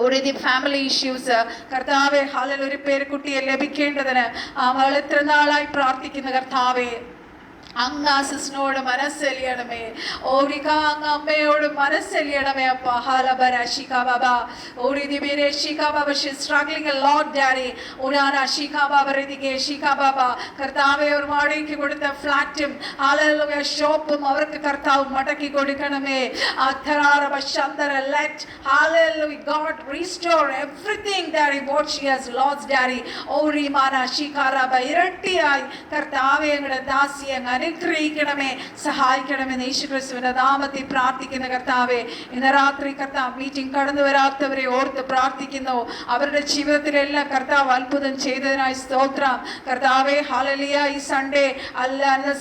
ഓരോ ഫാമിലി ഇഷ്യൂസ് കർത്താവെ, ഹല്ലേലൂയ, ഒരു പേരക്കുട്ടിയെ ലഭിക്കേണ്ടതിന് അവൾ എത്ര നാളായി പ്രാർത്ഥിക്കുന്നു കർത്താവെ. അങ്ങ് ആ സിസ്റ്ററിനോട് മനസ്സലിയണമേ. ഓരിക അങ്ങ് അമ്മയോട് മനസ്സലിയണമേ അപ്പ. ഹാലബര ഷിക ബാബ ഓരി ദിബിരെ ഷിക ബാബ. She struggling a lot daddy. ഉനാന ഷിക ബാബ റിദികെ ഷിക ബാബ. കർത്താവെ, ഒരു വാടകയ്ക്ക് കൊടുത്ത ഫ്ലാറ്റും ഹല്ലേലൂയ ഷോപ്പും അവർക്ക് കർത്താവ് മടക്കി കൊടുക്കണമേ. അധരാറബ ശന്തര let hallelujah God restore everything that what she has lost daddy. ഓരി മാന ഷിക റബ. ഇരട്ടിയായി കർത്താവെ അങ്ങയുടെ ദാസിയെ അനുഗ്രഹിക്കണമേ, സഹായിക്കണമെന്ന് യേശുക്രിസ്തുവിന്റെ നാമത്തിൽ പ്രാർത്ഥിക്കുന്ന കർത്താവെ. ഇന്ന് രാത്രി കർത്താവ് മീറ്റിംഗ് കടന്നു വരാത്തവരെ ഓർത്ത് പ്രാർത്ഥിക്കുന്നു. അവരുടെ ജീവിതത്തിലെല്ലാം കർത്താവ് അത്ഭുതം ചെയ്തതിനായി സ്തോത്രം കർത്താവെ. ഹല്ലേലൂയ. ഈ സൺഡേ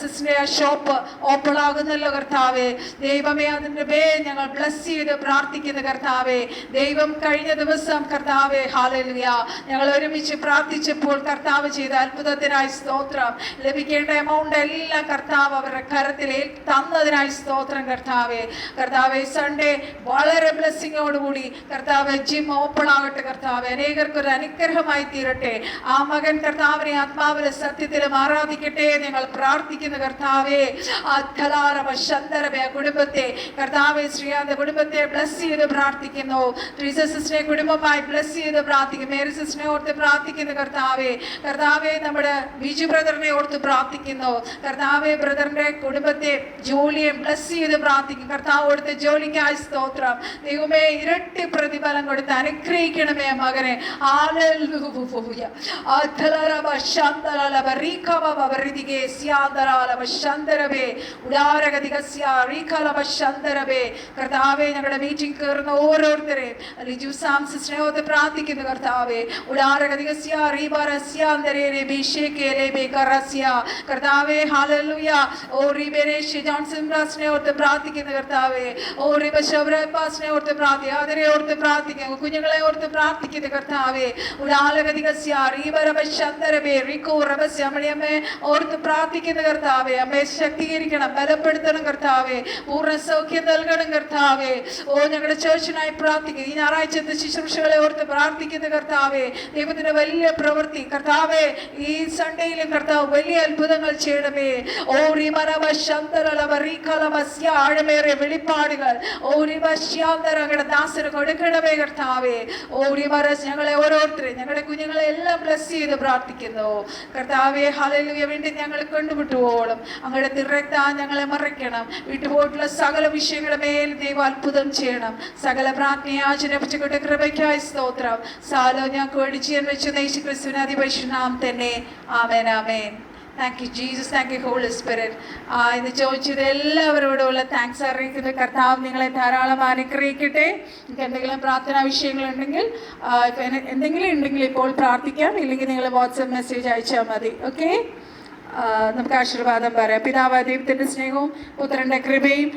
സിസ്റ്ററിന്റെ ആ ഷോപ്പ് ഓപ്പൺ ആകുന്നല്ലോ കർത്താവെ. ദൈവമേ, അതിന്റെ പേര് ഞങ്ങൾ ബ്ലസ് ചെയ്ത് പ്രാർത്ഥിക്കുന്ന കർത്താവെ. ദൈവം കഴിഞ്ഞ ദിവസം കർത്താവെ, ഹല്ലേലൂയ, ഞങ്ങൾ ഒരുമിച്ച് പ്രാർത്ഥിച്ചപ്പോൾ കർത്താവ് ചെയ്ത അത്ഭുതത്തിനായി സ്തോത്രം. ലഭിക്കേണ്ട എമൗണ്ട് എല്ലാം കർത്താവ് അവരുടെ കരത്തിൽ തന്നതിനായി സ്തോത്രം കർത്താവെ. കർത്താവെ, സൺഡേ വളരെ ബ്ലെസ്സിങ്ങോടുകൂടി കർത്താവ് ജിം ഓപ്പൺ ആകട്ടെ കർത്താവ്. അനേകർക്ക് ഒരു അനുഗ്രഹമായി തീരട്ടെ. ആ മകൻ കർത്താവിനെ ആത്മാവിലെ സത്യത്തിലും ആരാധിക്കട്ടെ ഞങ്ങൾ പ്രാർത്ഥിക്കുന്ന കർത്താവെ. കുടുംബത്തെ കർത്താവെ, ശ്രീയാന്റെ കുടുംബത്തെ ബ്ലസ് ചെയ്ത് പ്രാർത്ഥിക്കുന്നു. സിസ്റ്ററിനെ കുടുംബമായി ബ്ലസ് ചെയ്ത് പ്രാർത്ഥിക്കും. മേരി സിസ്റ്ററിനെ ഓർത്ത് പ്രാർത്ഥിക്കുന്നു കർത്താവെ. കർത്താവെ, നമ്മുടെ ബിജു ബ്രദറിനെ ഓർത്ത് പ്രാർത്ഥിക്കുന്നു കർത്താവെ. ബ്രദറിന്റെ കുടുംബത്തെ ജോലിയെ ബ്ലസ് ചെയ്ത് പ്രാർത്ഥിക്കും. കർത്താവ് കൊടുത്ത ജോലിക്കായി സ്തോത്രം. ദൈവമേ, ഇരട്ടി പ്രതിഫലം കൊടുത്ത് അനുഗ്രഹിക്കണമേ മകനെ. കർത്താവെ, ഞങ്ങളുടെ മീറ്റിംഗ് കയറുന്ന ഓരോരുത്തരെയും ലിജു സാം സിസ്റ്ററിനെ ഓർത്ത് പ്രാർത്ഥിക്കുന്നു കർത്താവെ. കർത്താവെ, ഹല്ലേലൂയ. ജോൺസൺ ബ്രാസിനെ ഓർത്ത് പ്രാർത്ഥിക്കുന്ന കർത്താവെ. നെ ഓർത്ത് അതിനെ ഓർത്ത് പ്രാർത്ഥിക്കുന്നു. കുഞ്ഞുങ്ങളെ ഓർത്ത് പ്രാർത്ഥിക്കുന്ന കർത്താവെ. ഓർത്ത് പ്രാർത്ഥിക്കുന്ന കർത്താവെ. അമ്മയെ ശക്തീകരിക്കണം, ബലപ്പെടുത്തണം കർത്താവെ. പൂർണ്ണ സൗഖ്യം നൽകണം കർത്താവെ. ഓ, ഞങ്ങളുടെ ചേർച്ചിനായി പ്രാർത്ഥിക്കുന്നു. ഈ ഞായറാഴ്ചത്തെ ശുശ്രൂഷകളെ ഓർത്ത് പ്രാർത്ഥിക്കുന്ന കർത്താവെ. ദൈവത്തിന്റെ വലിയ പ്രവൃത്തി കർത്താവെ, ഈ സൺഡേയിലും കർത്താവ് വലിയ അത്ഭുതങ്ങൾ ചെയ്യണമേ. ആഴമേറിയ വെളിപ്പാടുകൾ അങ്ങയുടെ ദാസന് കൊടുക്കണമേ കർത്താവേ. ഞങ്ങളെ ഓരോരുത്തരെയും ഞങ്ങളുടെ കുഞ്ഞുങ്ങളെ എല്ലാം ബ്ലസ് ചെയ്ത് പ്രാർത്ഥിക്കുന്നു കർത്താവേ. ഹല്ലേലൂയ. വീണ്ടും ഞങ്ങൾ കൊണ്ടുവിട്ടുപോകണം. അങ്ങയുടെ തിരക്താ ഞങ്ങളെ മറയ്ക്കണം. വിട്ടുപോയിട്ടുള്ള സകല വിഷയങ്ങളുടെ മേൽ ദൈവം അത്ഭുതം ചെയ്യണം. സകല പ്രാർത്ഥനയാചനയുടെ കൃപയ്ക്കായി സ്തോത്രം. സാലോ ഞാൻ കൊടിച്ചിയൻ വെച്ച് യേശുക്രിസ്തുവിന്റെ അതിപരിശുദ്ധനാമം തന്നെ. Amen, amen. Thank you Jesus, thank you holy spirit. ഇന്ന് ചോദിച്ചത് എല്ലാവരോടുള്ള താങ്ക്സ് അറിയിക്കുന്ന കർത്താവ് നിങ്ങളെ ധാരാളം അനുഗ്രഹിക്കട്ടെ. നിങ്ങൾക്ക് എന്തെങ്കിലും പ്രാർത്ഥനാ വിഷയങ്ങളുണ്ടെങ്കിൽ എന്തെങ്കിലും ഉണ്ടെങ്കിൽ ഇപ്പോൾ പ്രാർത്ഥിക്കാം. ഇല്ലെങ്കിൽ നിങ്ങൾ വാട്സപ്പ് മെസ്സേജ് അയച്ചാൽ മതി. ഓക്കെ, നമുക്ക് ആശീർവാദം പറയാം. പിതാവായ ദൈവത്തിൻ്റെ സ്നേഹവും പുത്രൻ്റെ കൃപയും